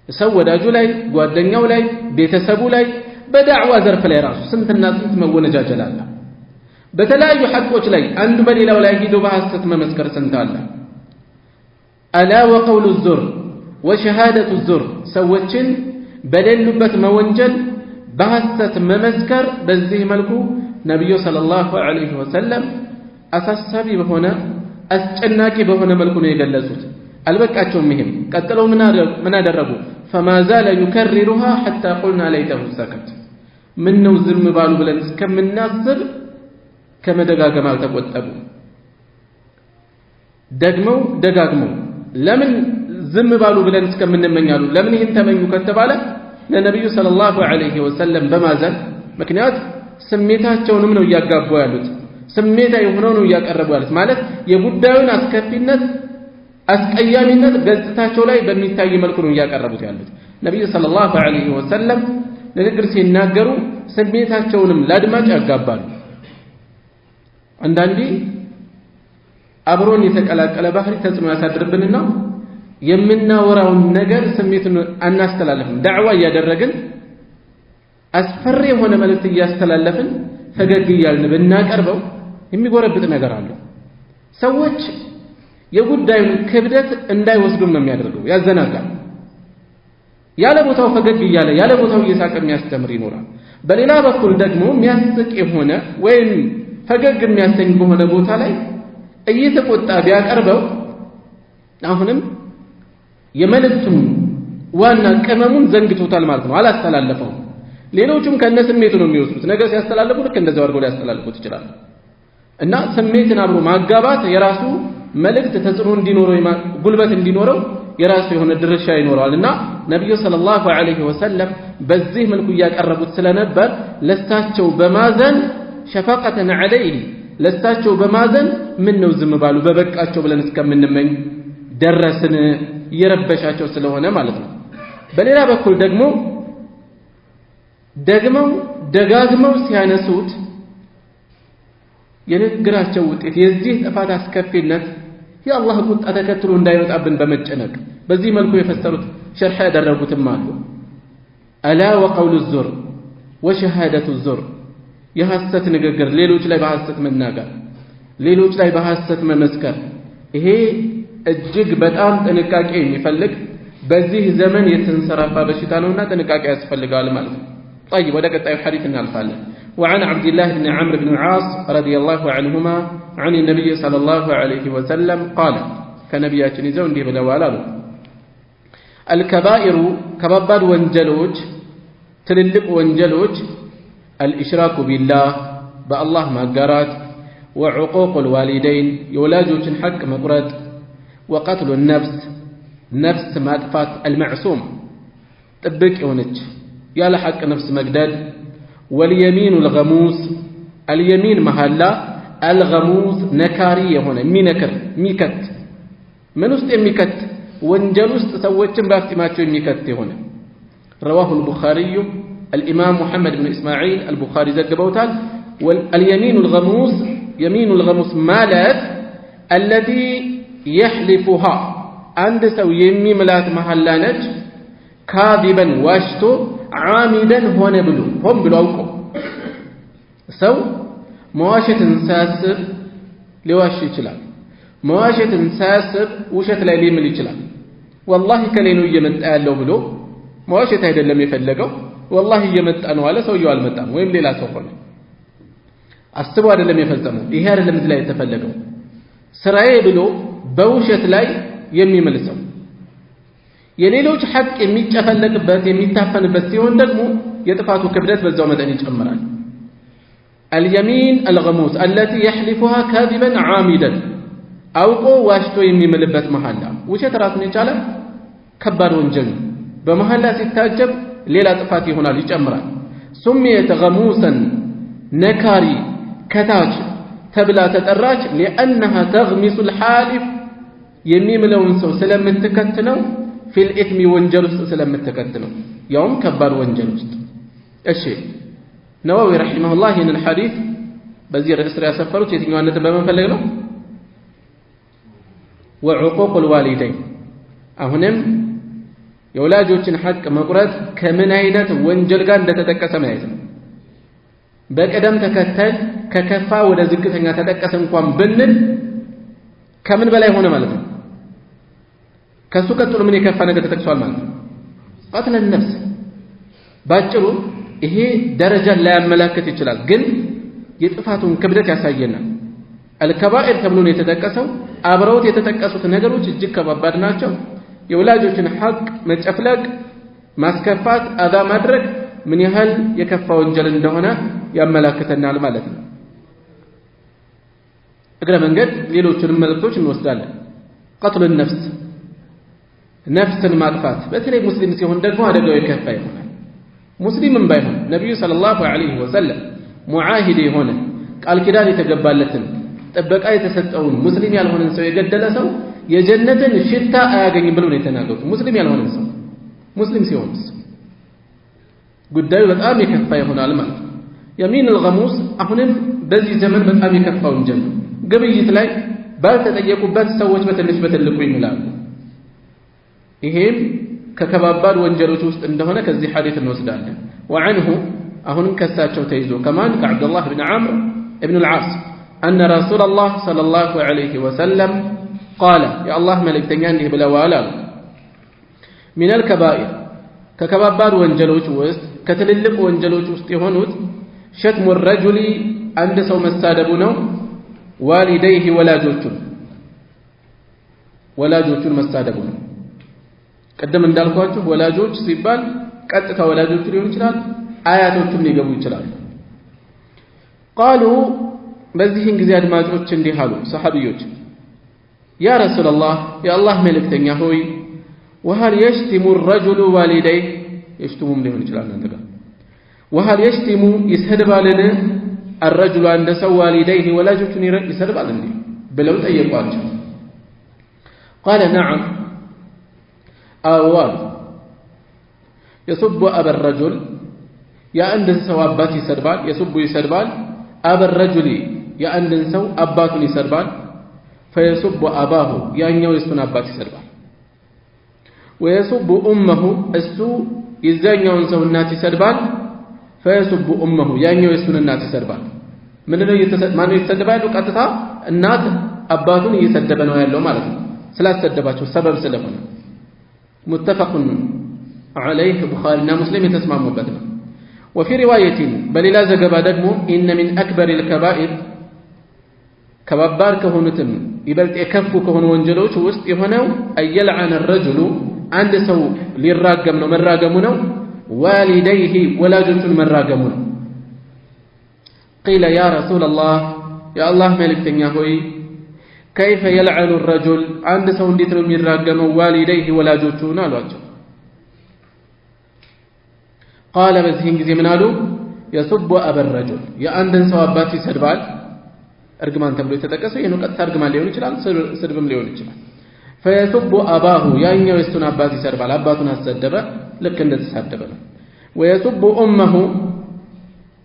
ሰው ወዳጁ ላይ ጓደኛው ላይ ቤተሰቡ ላይ በዳዕዋ ዘርፍ ላይ ራሱ ስንትና ስንት መወነጃጀል አለ በተለያዩ ሐቆች ላይ አንዱ በሌላው ላይ ሄዶ በሐሰት መመስከር ስንት አለ الا وقول الزور وشهاده الزور ሰዎችን በሌሉበት መወንጀል በሐሰት መመስከር በዚህ መልኩ ነብዩ ሰለላሁ ዐለይሂ ወሰለም አሳሳቢ በሆነ አስጨናቂ በሆነ መልኩ ነው የገለጹት አልበቃቸውም ይሄም ቀጥለው ምን አደረጉ فما زال يكررها حتى قلنا ليته سكت من ነው ዝም ባሉ ብለን እስከምናስብ ከመደጋገም አልተቆጠቡ ደጋግመው ለምን ዝም ባሉ ብለን እስከምንመኛሉ ለምን ይሄን ተመኙ ከተባለ ለነብዩ ሰለላሁ ዐለይሂ ወሰለም በማዘን ምክንያት ስሜታቸውንም ነው እያጋቡ ያሉት ስሜታዊ ሆነው ነው እያቀረቡ ያሉት ማለት የጉዳዩን አስከፊነት አስቀያሚነት ገጽታቸው ላይ በሚታይ መልኩ ነው እያቀረቡት ያሉት ነብዩ ሰለላሁ ዐለይሂ ወሰለም ንግግር ሲናገሩ ስሜታቸውንም ለአድማጭ ያጋባሉ አንዳንዴ አብሮን የተቀላቀለ ባህሪ ተጽዕኖ ያሳድርብንና የምናወራውን ነገር ስሜቱን አናስተላልፍም ዳዕዋ እያደረግን አስፈሪ የሆነ መልእክት እያስተላለፍን ፈገግ እያልን ብናቀርበው የሚጎረብጥ ነገር አለው ሰዎች የጉዳዩን ክብደት እንዳይወስዱም ነው የሚያደርገው ያዘናጋል ያለ ቦታው ፈገግ እያለ ያለ ቦታው እየሳቀ የሚያስተምር ይኖራል በሌላ በኩል ደግሞ የሚያስቅ የሆነ ወይም ፈገግ የሚያሰኝ በሆነ ቦታ ላይ እየተቆጣ ቢያቀርበው አሁንም የመልእክቱን ዋና ቅመሙን ዘንግቶታል ማለት ነው አላስተላለፈው ሌሎቹም ከነስሜቱ ነው የሚወስዱት ነገር ሲያስተላልፉ ልክ እንደዛው አድርገው ሊያስተላልፉት ይችላል እና ስሜትን አብሮ ማጋባት የራሱ መልእክት ተጽዕኖ እንዲኖረው ጉልበት እንዲኖረው የራሱ የሆነ ድርሻ ይኖራልና ነብዩ ሰለላሁ ዐለይሂ ወሰለም በዚህ መልኩ ያቀረቡት ስለነበር ለስታቸው በማዘን ሸፈቀተን ዐለይሂ ለስታቸው በማዘን ምን ነው ዝም ባሉ በበቃቸው ብለን እስከምንመኝ ደረስን ይረበሻቸው ስለሆነ ማለት ነው በሌላ በኩል ደግሞ ደጋግመው ሲያነሱት የንግግራቸው ውጤት የዚህ ጥፋት አስከፊነት የአላህ ቁጣ ተከትሎ እንዳይወጣብን በመጨነቅ በዚህ መልኩ የፈሰሩት ሸርሕ ያደረጉትም አሉ አላ ወቀውሉ ዙር ወሸሃደቱ ዙር የሐሰት ንግግር ሌሎች ላይ በሐሰት መናገር ሌሎች ላይ በሐሰት መመስከር ይሄ እጅግ በጣም ጥንቃቄ የሚፈልግ በዚህ ዘመን የተንሰራፋ በሽታ ነውና ጥንቃቄ ያስፈልጋል ማለት ነው طيب ወደ ቀጣዩ ሐዲስ እናልፋለን وعن عبد الله بن عمرو بن العاص رضي الله عنهما عن النبي صلى الله عليه وسلم قال كنبياتنا يزو እንዲህ ብለዋል አሉ الكبائر كبابد ወንጀሎች ትልልቅ ወንጀሎች الاشراك بالله بالله ማጋራት وعقوق الوالدين የወላጆችን ሐቅ መቁረጥ وقتل النفس نفس ማጥፋት المعصوم ጥብቅ የሆነች ያለ ሐቅ ነፍስ መግደል واليمين الغموس اليمين محلا الغموس نكاري የሆነ ሚነክር ሚከት ምን ውስጥ የሚከት ወንጀል ውስጥ ሰዎችን ባፍቲማቸው የሚከት የሆነ رواه البخاري الامام محمد بن اسماعيل البخاري ዘግበውታል واليمين الغموس يمين الغموس ማለት الذي يحلفها አንድ ሰው የሚምላት መሐላ ነች ካዚበን ዋሽቶ ዓሚደን ሆነ ብሎ ሆን ብሎ አውቆ ሰው መዋሸትን ሳያስብ ሊዋሽ ይችላል መዋሸትን ሳያስብ ውሸት ላይ ሊምል ይችላል والله ከሌኑ እየመጣ ያለው ብሎ መዋሸት አይደለም የፈለገው والله እየመጣ ነው አለ ሰውየው አልመጣም ወይም ሌላ ሰው ሆነ አስቦ አይደለም የፈጸመው ይሄ አይደለም እዚህ ላይ የተፈለገው ስራዬ ብሎ በውሸት ላይ የሚመልሰው የሌሎች ሐቅ የሚጨፈለቅበት የሚታፈንበት ሲሆን ደግሞ የጥፋቱ ክብደት በዛው መጠን ይጨምራል اليمين الغموس التي يحلفها كاذبا عامدا አውቆ ዋሽቶ የሚምልበት መሐላ ውሸት ራሱን የቻለ ከባድ ወንጀል በመሐላ ሲታጀብ ሌላ ጥፋት ይሆናል ይጨምራል سميت غموسا نكاري كتاج تبلا تطراج لانها تغمس الحالف የሚምለውን ሰው ስለምትከትለው في الإثم ወንጀል ውስጥ ስለምትከትለው ያውም ከባድ ወንጀል ውስጥ እሺ ነዋዊ ረሂመሁላህ ይህንን ሐዲስ በዚህ ርዕስ ላይ ያሰፈሩት የትኛውን ነጥብ በመፈለግ ነው وعقوق الوالدين አሁንም የወላጆችን ሐቅ መቁረጥ ከምን አይነት ወንጀል ጋር እንደተጠቀሰ ማለት ነው በቀደም ተከተል ከከፋ ወደ ዝቅተኛ ተጠቀሰ እንኳን ብንል ከምን በላይ ሆነ ማለት ነው ከሱ ቀጥሎ ምን የከፋ ነገር ተጠቅሷል ማለት ነው قتل النفس ባጭሩ ይሄ ደረጃ ላይ ያመላክት ይችላል ግን የጥፋቱን ክብደት ያሳየናል الكبائر ተብሎ ነው የተጠቀሰው አብረውት የተጠቀሱት ነገሮች እጅግ ከባድ ናቸው የወላጆችን ሐቅ መጨፍለቅ ማስከፋት አዛ ማድረግ ምን ያህል የከፋ ወንጀል እንደሆነ ያመላክተናል ማለት ነው እግረ መንገድ ሌሎችንም መልእክቶች እንወስዳለን قتل النفس ነፍስን ማጥፋት በተለይ ሙስሊም ሲሆን ደግሞ አደጋው የከፋ ይሆናል ሙስሊምም ባይሆን ነብዩ ሰለላሁ ዐለይሂ ወሰለም ሙዓሂድ የሆነ ቃል ኪዳን የተገባለትን ጥበቃ የተሰጠውን ሙስሊም ያልሆነን ሰው የገደለ ሰው የጀነትን ሽታ አያገኝም ብለው ነው የተናገሩት። ሙስሊም ያልሆነን ሰው ሙስሊም ሲሆንስ ጉዳዩ በጣም የከፋ ይሆናል ማለት ነው። የሚን الغሙስ አሁንም በዚህ ዘመን በጣም የከፋ ወንጀል ነው። ግብይት ላይ ባልተጠየቁበት ሰዎች በትንሽ በትልቁ ይምላሉ። ይሄም ከከባባድ ወንጀሎች ውስጥ እንደሆነ ከዚህ ሐዲስ እንወስዳለን። وعنه አሁንም ከሳቸው ተይዞ ከማን ከአብዱላህ ብን ዓምር ኢብኑ አልዓስ أن رسول الله صلى الله عليه وسلم قال يا الله ملكتኛ እንዲህ ብለዋል አሉ من الكبائر ከከባባድ ወንጀሎች ውስጥ ከትልልቅ ወንጀሎች ውስጥ የሆኑት شتم الرجل አንድ ሰው መሳደቡ ነው والديه ወላጆቹን መሳደቡ ነው። ቀደም እንዳልኳችሁ ወላጆች ሲባል ቀጥታ ወላጆቹ ሊሆን ይችላል፣ አያቶቹም ሊገቡ ይችላል። قالوا በዚህን ጊዜ አድማጮች እንዲህ አሉ ሰሃቢዎች ያ ረሱላህ የአላህ መልእክተኛ ሆይ وهل يشتم الرجل والديه يشتمም ሊሆን ይችላል አንተ ጋር وهل يشتم ይሰድባልን الرجل عند سو والديه ወላጆቹን ይሰድባል እንዴ ብለው ጠየቋቸው። قال نعم أول يسب أبا الرجل يا عند سو أبات يسربال يسب يسربال أبا الرجل يا عند سو أبات يسربال فيسب أباه يا أنيو يسون أبات يسربال ويسب أمه السو يزانيو سو الناس يسربال فيسب أمه يا أنيو يسون الناس يسربال من اللي ما يسدبال وقتها الناس أباتون يسدبنوا يالله مالك سلاس سدباتشو سبب سلفنا متفق عليه بخارينا مسلم تسمع مبادئ. وفي رواية بل لا زجب دقمو إن من أكبر الكبائر كبابار كهونتم يبلت يكفو كهون وانجلوش وسط يهونو أن يلعن الرجل عند سو للراقم من راقمنا والديه ولا جنس من راقمنا. قيل يا رسول الله يا الله ملك تنياهوي كيف يلعن الرجل عند سو انديتر من راقم والديه ولا جنسنا الوجه. قال بزهن ጊዜ ምን አሉ يسب أبا الرجل يا አንድን ሰው አባት ይሰድባል እርግማን ተብሎ የተጠቀሰው ይሄን ቀጥታ እርግማን ሊሆን ይችላል ስድብም ሊሆን ይችላል فيسب أباه ያኛው የሱን አባት ይሰድባል አባቱን አሰደበ ልክ እንደተሳደበ ነው ويسب أمه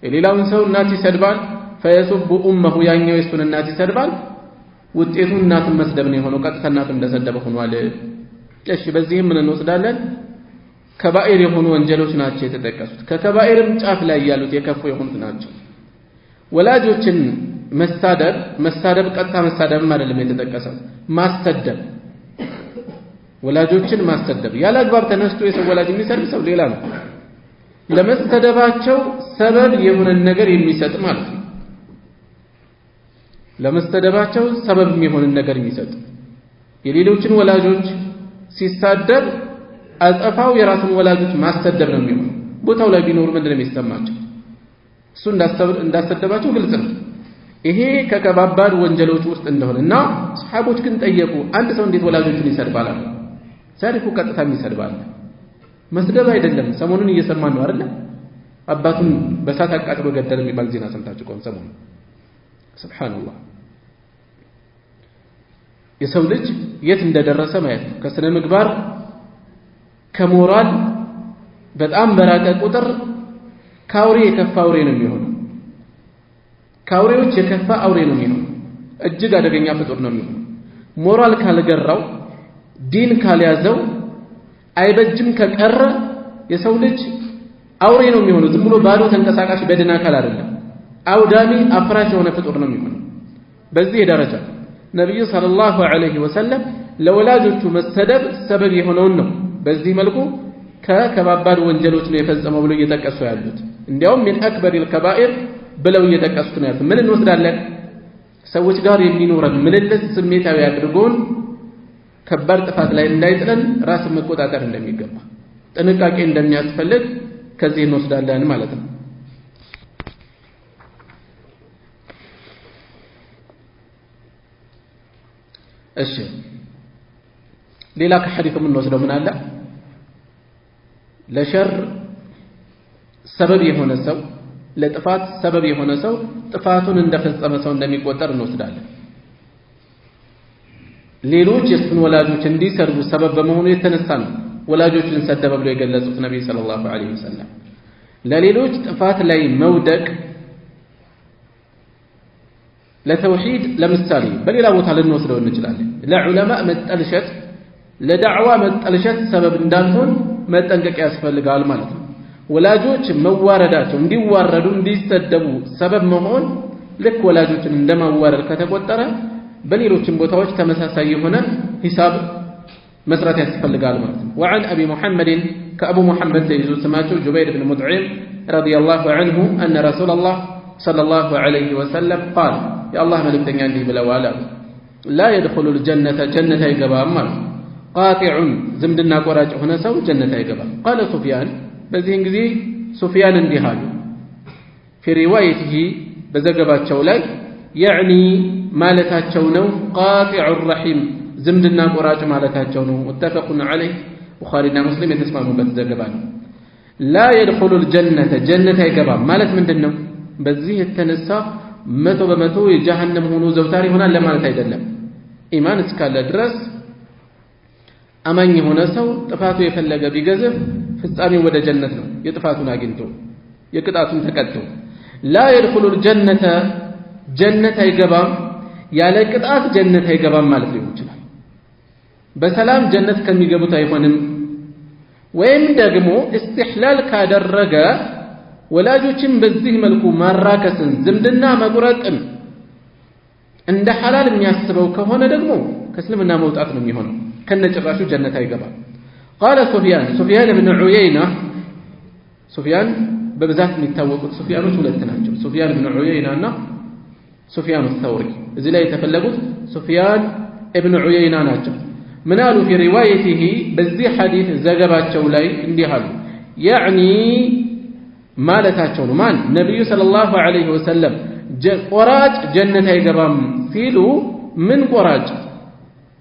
የሌላውን ሰው እናት ይሰድባል فيسب أمه ያኛው የሱን እናት ይሰድባል ውጤቱ እናትን መስደብ ነው የሆነው ቀጥታ እናት እንደሰደበ ሆኗል እሺ በዚህም ምን እንወስዳለን ከባኢር የሆኑ ወንጀሎች ናቸው የተጠቀሱት ከከባኢርም ጫፍ ላይ ያሉት የከፉ የሆኑት ናቸው ወላጆችን መሳደብ ቀጥታ መሳደብም አይደለም የተጠቀሰው ማስተደብ ወላጆችን ማስተደብ ያለ አግባብ ተነስቶ የሰው ወላጅ የሚሰድብ ሰው ሌላ ነው ለመስተደባቸው ሰበብ የሆነ ነገር የሚሰጥ ማለት ነው ለመስተደባቸው ሰበብ የሆነ ነገር የሚሰጥ የሌሎችን ወላጆች ሲሳደብ አጸፋው የራሱን ወላጆች ማስተደብ ነው የሚሆነው ቦታው ላይ ቢኖር ምንድነው የሚሰማቸው እሱ እንዳስተደባቸው ግልጽ ነው ይሄ ከከባባድ ወንጀሎች ውስጥ እንደሆነና ሰሃቦች ግን ጠየቁ አንድ ሰው እንዴት ወላጆቹን ይሰድባል ዛሬ ቀጥታ ይሰድባል መስደብ አይደለም ሰሞኑን እየሰማን ነው አይደል አባቱን በሳት አቃጥሎ ገደለ የሚባል ዜና ሰምታችሁ ቆም ሰሞኑን ሱብሃንአላህ የሰው ልጅ የት እንደደረሰ ማየት ከስነ ምግባር ከሞራል በጣም በራቀ ቁጥር ካውሬ የከፋ አውሬ ነው የሚሆነው ካውሬዎች የከፋ አውሬ ነው የሚሆነው እጅግ አደገኛ ፍጡር ነው የሚሆነው ሞራል ካልገራው ዲን ካልያዘው አይበጅም ከቀረ የሰው ልጅ አውሬ ነው የሚሆነው ዝም ብሎ ባዶ ተንቀሳቃሽ በደና ካል አይደለም አውዳሚ አፍራሽ የሆነ ፍጡር ነው የሚሆነው በዚህ ደረጃ ነብዩ ሰለላሁ ዐለይሂ ወሰለም ለወላጆቹ መሰደብ ሰበብ የሆነውን ነው በዚህ መልኩ ከከባባድ ወንጀሎች ነው የፈጸመው ብለው እየጠቀሱ ያሉት እንዲያውም من اكبر الكبائر ብለው እየጠቀሱት ነው ያሉት ምን እንወስዳለን ሰዎች ጋር የሚኖረን ምልልስ ስሜታዊ አድርጎን ከባድ ጥፋት ላይ እንዳይጥለን ራስን መቆጣጠር እንደሚገባ ጥንቃቄ እንደሚያስፈልግ ከዚህ እንወስዳለን ማለት ነው እሺ ሌላ ከሐዲሱ ምን ወስደው ምን አለ ለሸር ሰበብ የሆነ ሰው ለጥፋት ሰበብ የሆነ ሰው ጥፋቱን እንደፈጸመ ሰው እንደሚቆጠር እንወስዳለን። ሌሎች የሱን ወላጆች እንዲሰርቡ ሰበብ በመሆኑ የተነሳ ነው ወላጆችን ሰደበ ብለው የገለጹት ነብዩ ሰለላሁ ዐለይሂ ወሰለም። ለሌሎች ጥፋት ላይ መውደቅ ለተውሂድ ለምሳሌ በሌላ ቦታ ልንወስደው እንችላለን። ለዑለማ መጠልሸት ለዳዕዋ መጠልሸት ሰበብ እንዳልሆን መጠንቀቅ ያስፈልጋል ማለት ነው። ወላጆች መዋረዳቸው እንዲዋረዱ እንዲሰደቡ ሰበብ መሆን ልክ ወላጆችን እንደማዋረድ ከተቆጠረ በሌሎችም ቦታዎች ተመሳሳይ የሆነ ሂሳብ መስራት ያስፈልጋል ማለት ነው። وعن ابي محمد كابو محمد تيزو سماته جبير بن مطعم رضي الله عنه ان رسول الله صلى الله عليه وسلم قال يا الله ملكتني عندي بلوال لا يدخل الجنه جنه يغبام قاطع زمدنا قراጭ ሆነ ሰው ጀነት አይገባም። قال سفيان በዚህን ጊዜ ሱፊያን እንዲህ አሉ في روايته በዘገባቸው ላይ يعني ማለታቸው ነው قاطع الرحم ዝምድና ቆራጭ ማለታቸው ነው። متفق عليه ቡኻሪና ሙስሊም የተስማሙበት ዘገባ ነው። لا يدخل الجنه جنة አይገባም ማለት ምንድነው? በዚህ የተነሳ 100% የጀሃነም ሆኖ ዘውታሪ ይሆናል ለማለት አይደለም። ኢማን እስካለ ድረስ አማኝ የሆነ ሰው ጥፋቱ የፈለገ ቢገዝፍ ፍጻሜው ወደ ጀነት ነው። የጥፋቱን አግኝቶ የቅጣቱን ተቀጥቶ لا يدخل الجنه ጀነት አይገባም ያለ ቅጣት ጀነት አይገባም ማለት ሊሆን ይችላል። በሰላም ጀነት ከሚገቡት አይሆንም። ወይም ደግሞ استحلال ካደረገ ወላጆችን በዚህ መልኩ ማራከስን ዝምድና መቁረጥን እንደ ሐላል የሚያስበው ከሆነ ደግሞ ከእስልምና መውጣት ነው የሚሆነው። ከነጭራሹ ጀነት አይገባም። قال سفيان بن عيينة سفيان በብዛት የሚታወቁት ሱፊያኖች ሁለት ናቸው። ሱፊያን بن عيينة እና ሱፊያን الثوري እዚህ ላይ የተፈለጉት ሱፊያን ابن عيينة ናቸው። ምን አሉ في روايته በዚህ ሐዲስ ዘገባቸው ላይ እንዲህ አሉ يعني ማለታቸው ነው ማን ነብዩ ሰለላሁ ዐለይሂ ወሰለም ቆራጭ ጀነት አይገባም ሲሉ ምን ቆራጭ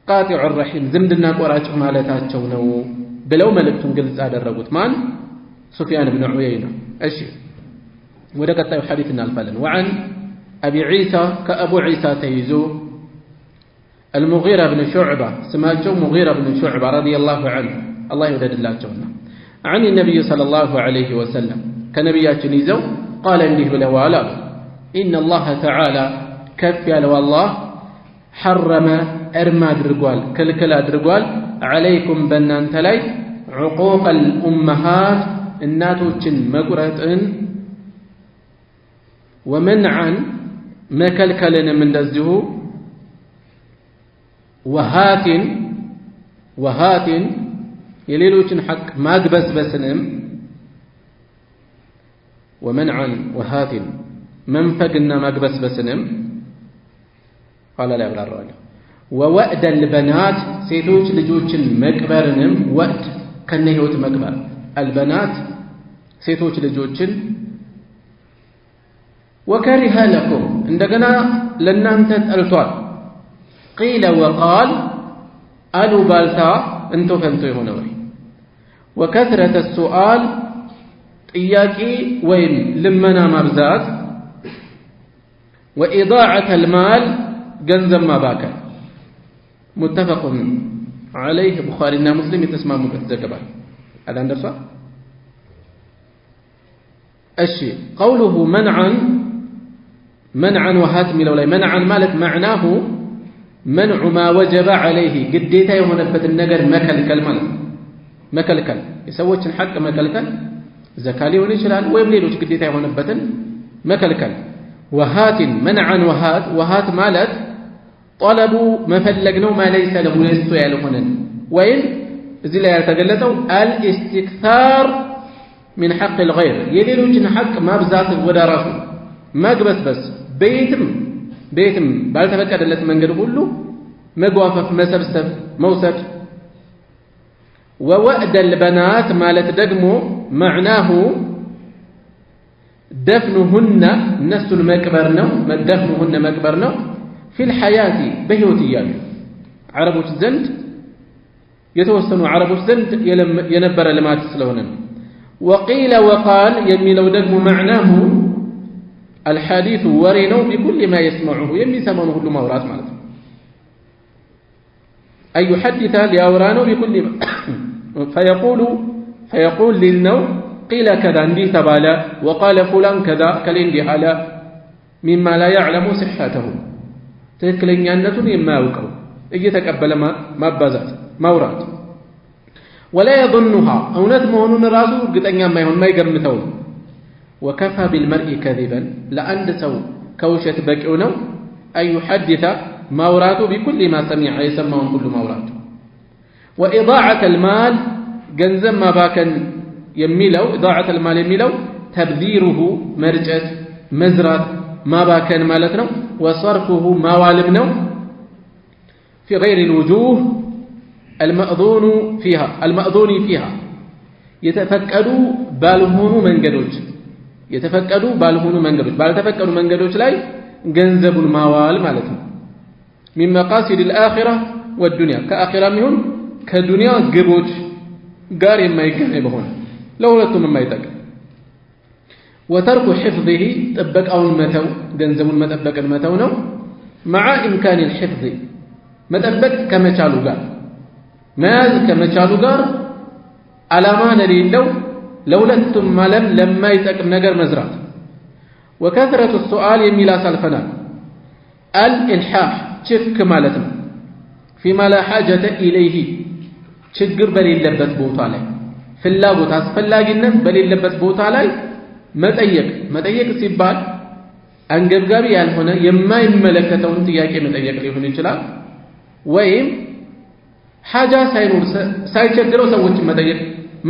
قاطع الرحم ዝምድና ቆራጭ ማለታቸው ነው ብለው መልእክቱን ግልጽ አደረጉት። ማን ሱፊያን بن عيينة። እሺ ወደ ቀጣዩ ሐዲስ እናልፋለን። وعن ابي عيسى كابو عيسى تيزو المغيرة بن شعبة سماته مغيرة بن شعبة رضي الله عنه الله يوددلاቸውና عن النبي صلى الله عليه وسلم كنبياتنا يزو قال انه بلوالا ان الله تعالى كف يالو الله حرم ارما ادرغوال كلكل ادرغوال عليكم بنانت لاي عقوق الامهات እናቶችን መቁረጥን ومنعا መከልከልንም እንደዚሁ ወሃትን የሌሎችን ሐቅ ማግበስበስንም ومنعا وهاتن منفقنا مقبسبسنم قال لا يبرر ووأد البنات سيتوج لجوجن مقبرنم وأد كنهوت مقبر البنات سيتوج لجوجن وكره لكم عندنا لنانت الطوال قيل وقال ألو بالتا انتو فانتو هنا وكثرة السؤال ጥያቄ ወይም ልመና ማብዛት وإضاعة المال ገንዘብ ማባከን متفق عليه ቡኻሪና ሙስሊም የተስማሙበት ዘገባ አላን ደርሷ እሺ قوله منعا وهات ሚለው ላይ منعا ማለት معناه منع ما وجب عليه ግዴታ የሆነበትን ነገር መከልከል ማለት ነው መከልከል የሰዎችን ሐቅ መከልከል زكاة ሊሆን ይችላል ወይም ሌሎች ግዴታ የሆነበትን መከልከል وهات منعا وهات ማለት طلب መፈለግ ነው ما ليس له ለሱ ያልሆነን ወይም እዚህ ላይ ያልተገለጸው الاستكثار من حق الغير የሌሎችን ሐቅ ማብዛት ወደ ራሱ ማግበስበስ ቤትም ባልተፈቀደለት መንገድ ሁሉ መጓፈፍ መሰብሰብ መውሰድ ووأد البنات مالت دقمو معناه دفنهن نفس المكبرنا دفنهن مكبرنا في الحياة بهوتيان عربوش زند يتوسنوا عربوش زند ينبر لما تسلونا وقيل وقال يميلو دقمو معناه الحديث ورينو بكل ما يسمعه يمي سمنه كل مورات مالته أن يحدث لأورانو بكل ما فيقول للنو قيل كذا عندي تبالا وقال فلان كذا كلندي على مما لا يعلم صحته تكلين ينتون يما يوقعو اجتقبل ما بازات مورات ولا يظنها اونت مهونن راسو غطኛ የማይገምተው وكفى بالمرء كذبا لأند سو كوشت بقيو ነው أن يحدث مورات بكل ما سمع يسمعون كل مورات وإضاعة المال ገንዘብ ማባከን የሚለው إضاعة المال የሚለው تبذيره مرجت مزرات ማባከን ማለት ነው وصرفه ማዋልም ነው في غير الوجوه المأذون فيها يتفقدوا بالهونو መንገዶች ባልተፈቀዱ መንገዶች ላይ ገንዘቡን ማዋል ማለት ነው من مقاصد الآخرة والدنيا كآخرة ይሁን ከዱንያ ግቦች ጋር የማይገናኝ በሆነ ለሁለቱም የማይጠቅም وترك حفظه طبقاውን መተው ገንዘቡን መጠበቅን መተው ነው مع إمكان الحفظ መጠበቅ ከመቻሉ ጋር መያዝ ከመቻሉ ጋር ዓላማ ለሌለው ለሁለቱም ዓለም ለማይጠቅም ነገር መዝራት وكثرة السؤال የሚል አሳልፈናል الإلحاح ችክ ማለት ነው فيما لا حاجة إليه ችግር በሌለበት ቦታ ላይ ፍላጎት አስፈላጊነት በሌለበት ቦታ ላይ መጠየቅ ሲባል አንገብጋቢ ያልሆነ የማይመለከተውን ጥያቄ መጠየቅ ሊሆን ይችላል ወይም ሐጃ ሳይቸግረው ሰዎችን መጠየቅ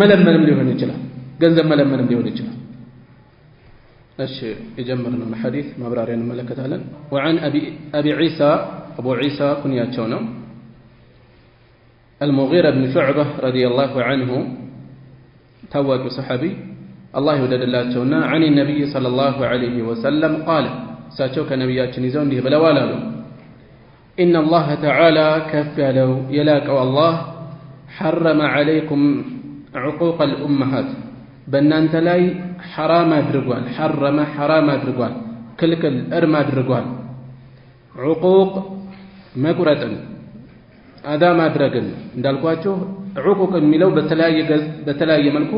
መለመንም ሊሆን ይችላል ገንዘብ መለመንም ሊሆን ይችላል እሺ የጀመርነው ሐዲስ ማብራሪያን እንመለከታለን وعن ابي عيسى ኩንያቸው ነው المغيرة بن شعبة رضي الله عنه توق صحابي الله يودد الله جونا عن النبي صلى الله عليه وسلم قال ساتوك نبياتنا يزون دي بلا ولا إن الله تعالى كفلوا يلاك الله حرم عليكم عقوق الأمهات بنانت لاي حرام أدرقوان حرام أدرقوان كل أرما أدرقوان عقوق مقرة هذا ما أدرقن እንዳልኳችሁ عقوق የሚለው በተለያየ መልኩ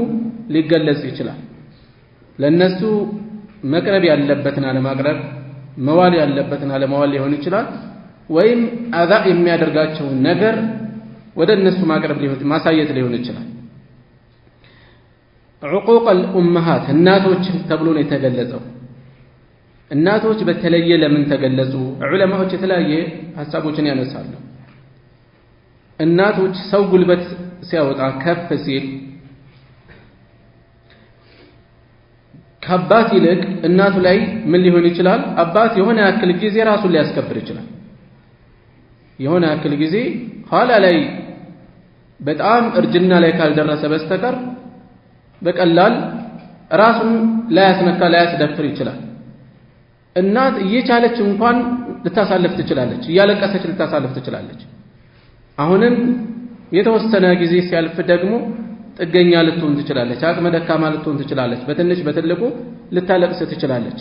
ሊገለጽ ይችላል ለነሱ መቅረብ ያለበትን አለማቅረብ መዋል ያለበትን አለመዋል ሊሆን ይችላል ወይም አዛ የሚያደርጋቸው ነገር ወደ እነሱ ማቅረብ ሊሆን ማሳየት ሊሆን ይችላል عقوق الأمهات እናቶች ተብሎ ነው የተገለጸው እናቶች በተለየ ለምን ተገለጹ ዑለማዎች የተለያየ ሐሳቦችን ያነሳሉ እናቶች ሰው ጉልበት ሲያወጣ ከፍ ሲል ከአባት ይልቅ እናቱ ላይ ምን ሊሆን ይችላል አባት የሆነ ያክል ጊዜ ራሱን ሊያስከብር ይችላል የሆነ ያክል ጊዜ ኋላ ላይ በጣም እርጅና ላይ ካልደረሰ በስተቀር በቀላል ራሱን ላያስነካ ላያስደፍር ይችላል እናት እየቻለች እንኳን ልታሳልፍ ትችላለች እያለቀሰች ልታሳልፍ ትችላለች አሁንም የተወሰነ ጊዜ ሲያልፍ ደግሞ ጥገኛ ልትሆን ትችላለች አቅመ ደካማ ልትሆን ትችላለች በትንሽ በትልቁ ልታለቅስ ትችላለች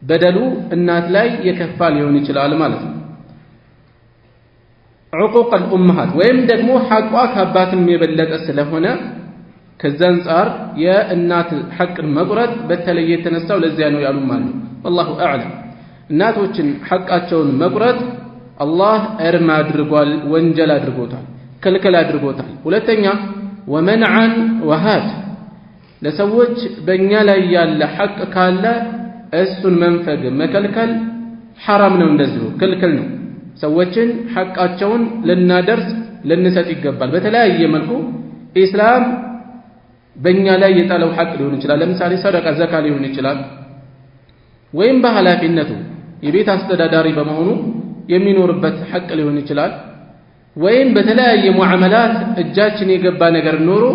በደሉ እናት ላይ የከፋ ሊሆን ይችላል ማለት ነው عقوق الأمهات ወይም ደግሞ ሐቋ ከአባትም የበለጠ ስለሆነ ከዛ አንፃር የእናት ሐቅን መቁረጥ በተለየ የተነሳው ለዚያ ነው ያሉ ማለት ነው والله اعلم እናቶችን ሐቃቸውን መቁረጥ አላህ እርም አድርጓል ወንጀል አድርጎታል ከልከል አድርጎታል ሁለተኛ ومنعا وهات ለሰዎች በእኛ ላይ ያለ ሐቅ ካለ እሱን መንፈግ መከልከል حرام ነው እንደዚሁ ክልክል ነው ሰዎችን ሐቃቸውን ለናደርስ ለንሰጥ ይገባል በተለያየ መልኩ ኢስላም በእኛ ላይ የጣለው ሐቅ ሊሆን ይችላል ለምሳሌ ሰደቃ ዘካ ሊሆን ይችላል ወይም በኃላፊነቱ የቤት አስተዳዳሪ በመሆኑ የሚኖርበት ሐቅ ሊሆን ይችላል ወይም በተለያየ ሙዓመላት እጃችን የገባ ነገር ኖሮ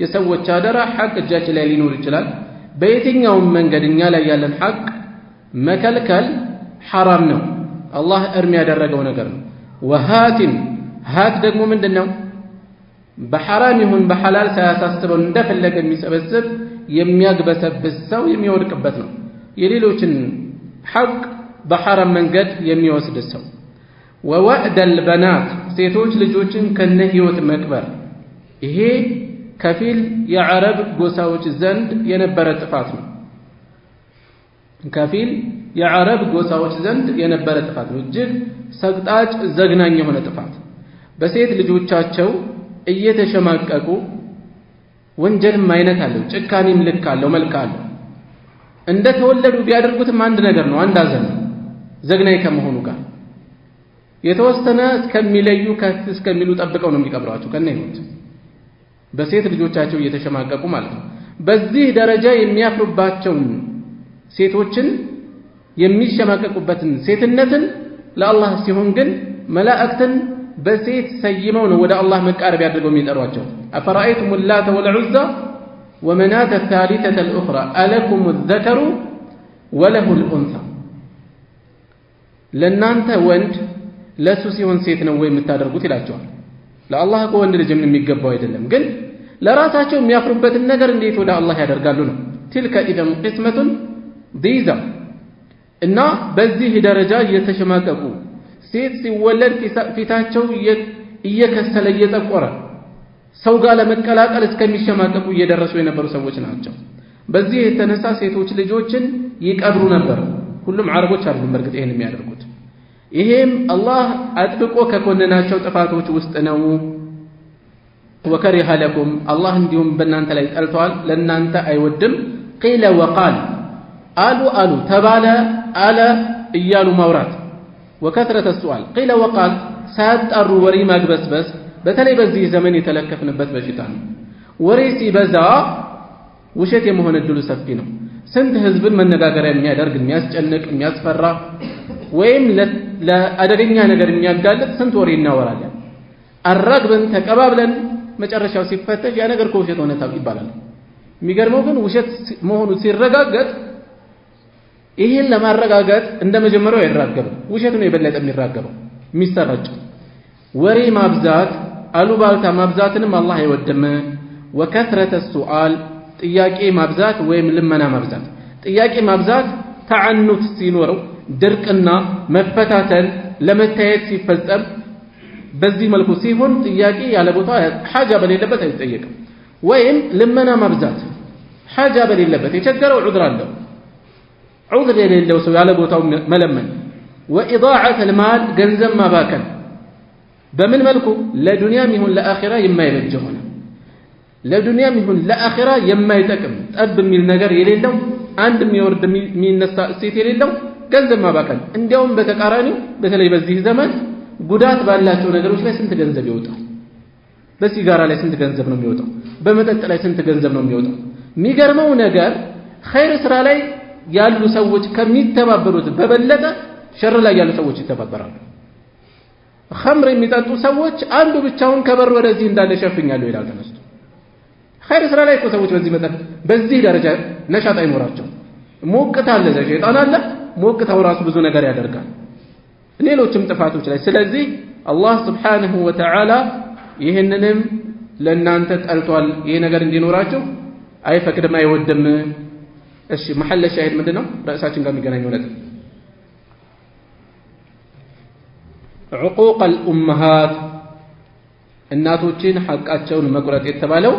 የሰዎች አደራ ሐቅ እጃችን ላይ ሊኖር ይችላል በየትኛውም መንገድ እኛ ላይ ያለን ሐቅ መከልከል حرام ነው አላህ እርም ያደረገው ነገር ነው ወሃትን ሃት ደግሞ ምንድነው በሐራም ይሁን በሐላል ሳያሳስበው እንደፈለገ የሚሰበስብ የሚያግበሰብስ ሰው የሚወድቅበት ነው የሌሎችን ሐቅ በሐራም መንገድ የሚወስድ ሰው ወወዕድ አልበናት ሴቶች ልጆችን ከነ ህይወት መቅበር ይሄ ከፊል የዓረብ ጎሳዎች ዘንድ የነበረ ጥፋት ነው ከፊል የዓረብ ጎሳዎች ዘንድ የነበረ ጥፋት ነው እጅግ ሰቅጣጭ ዘግናኝ የሆነ ጥፋት በሴት ልጆቻቸው እየተሸማቀቁ ወንጀልም አይነት አለው ጭካኔም ልክ አለው መልክ አለው እንደተወለዱ ቢያደርጉትም አንድ ነገር ነው አንድ አዘን ነው ዘግናኝ ከመሆኑ ጋር የተወሰነ እስከሚለዩ እስከሚሉ ጠብቀው ነው የሚቀብሯቸው ከነ ህይወት በሴት ልጆቻቸው እየተሸማቀቁ ማለት ነው በዚህ ደረጃ የሚያፍሩባቸውን ሴቶችን የሚሸማቀቁበትን ሴትነትን ለአላህ ሲሆን ግን መላእክትን በሴት ሰይመው ነው ወደ አላህ መቃረብ ያድርገው የሚጠሯቸው አፈራአይቱም ላተ ወልዑዛ ወመናተ الثالثة الأخرى ألكم الذكر وله الأنثى ለናንተ ወንድ ለሱ ሲሆን ሴት ነው ወይ የምታደርጉት ይላቸዋል ለአላህ እኮ ወንድ ልጅ የሚገባው አይደለም ግን ለራሳቸው የሚያፍሩበትን ነገር እንዴት ወደ አላህ ያደርጋሉ ነው تلك إذا قسمة ضيزى እና በዚህ ደረጃ እየተሸማቀቁ ሴት ሲወለድ ፊታቸው እየከሰለ እየጠቆረ ሰው ጋር ለመቀላቀል እስከሚሸማቀቁ እየደረሱ የነበሩ ሰዎች ናቸው በዚህ የተነሳ ሴቶች ልጆችን ይቀብሩ ነበር ሁሉም አረቦች አይደሉም በርግጥ ይሄን የሚያደርጉት ይሄም አላህ አጥብቆ ከኮነናቸው ጥፋቶች ውስጥ ነው ወከሪሀ ለኩም አላህ እንዲሁም በእናንተ ላይ ጠልቷል ለእናንተ አይወድም ቂለ ወቃል አሉ ተባለ አለ እያሉ ማውራት ወከثرة السؤال قيل وقال ሳያጣሩ ወሬ ማግበስበስ በተለይ በዚህ ዘመን የተለከፍንበት በሽታ ነው ወሬ ሲበዛ ውሸት የመሆን እድሉ ሰፊ ነው ስንት ህዝብን መነጋገሪያ የሚያደርግ የሚያስጨንቅ የሚያስፈራ ወይም ለአደገኛ ነገር የሚያጋልጥ ስንት ወሬ እናወራለን አራግበን ተቀባብለን መጨረሻው ሲፈተሽ ያ ነገር ውሸት ሆነ ይባላል የሚገርመው ግን ውሸት መሆኑ ሲረጋገጥ ይሄን ለማረጋገጥ እንደመጀመሪያው አይራገበው ውሸት ነው የበለጠ የሚራገበው የሚሰራጨው ወሬ ማብዛት አሉባልታ ማብዛትንም አላህ አይወድም ወከثرة السؤال ጥያቄ ማብዛት ወይም ልመና ማብዛት ጥያቄ ማብዛት ተዓኑት ሲኖረው ድርቅና መፈታተን ለመታየት ሲፈጸም በዚህ መልኩ ሲሆን ጥያቄ ያለ ቦታ ሐጃ በሌለበት አይጠየቅም ወይም ልመና ማብዛት ሐጃ በሌለበት የቸገረው ዑድር አለው ዑድር የሌለው ሰው ያለ ቦታው መለመን ወኢዳዓት المال ገንዘብ ማባከን በምን መልኩ ለዱንያም ይሁን ለአኺራ የማይበጅ ሆነ ለዱንያም ይሁን ለአኺራ የማይጠቅም ጠብ የሚል ነገር የሌለው አንድ የሚወርድ የሚነሳ እሴት የሌለው ገንዘብ ማባከን እንዲያውም በተቃራኒው በተለይ በዚህ ዘመን ጉዳት ባላቸው ነገሮች ላይ ስንት ገንዘብ ይወጣል በሲጋራ ላይ ስንት ገንዘብ ነው የሚወጣው በመጠጥ ላይ ስንት ገንዘብ ነው የሚወጣው የሚገርመው ነገር ኸይር ስራ ላይ ያሉ ሰዎች ከሚተባበሩት በበለጠ ሸር ላይ ያሉ ሰዎች ይተባበራሉ ኸምር የሚጠጡ ሰዎች አንዱ ብቻውን ከበር ወደዚህ እንዳለ ሸፍኛለሁ ይላል ተነስቶ ኸይር ስራ ላይ እኮ ሰዎች በዚህ ደረጃ ነሻጣ አይኖራቸው ሞቅታ አለ ሸይጣን አለ ሞቅታው ራሱ ብዙ ነገር ያደርጋል ሌሎችም ጥፋቶች ላይ ስለዚህ አላህ Subhanahu Wa Ta'ala ይሄንንም ለእናንተ ጠልቷል ይሄ ነገር እንዲኖራችሁ አይፈቅድም አይወድም እሺ መሐል ሻሂድ ምንድነው ራሳችን ጋር የሚገናኘው ነጥብ عقوق الامهات እናቶችን ሐቃቸውን መቁረጥ የተባለው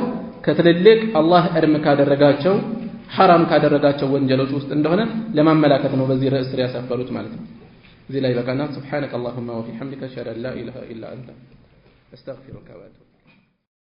ከትልልቅ አላህ እርም ካደረጋቸው حرام ካደረጋቸው ወንጀሎች ውስጥ እንደሆነ ለማመላከት ነው በዚህ ርዕስ ላይ ያሰፈሩት ማለት ነው እዚህ ላይ በቃና سبحانك اللهم وبحمدك اشهد ان لا اله الا انت استغفرك واتوب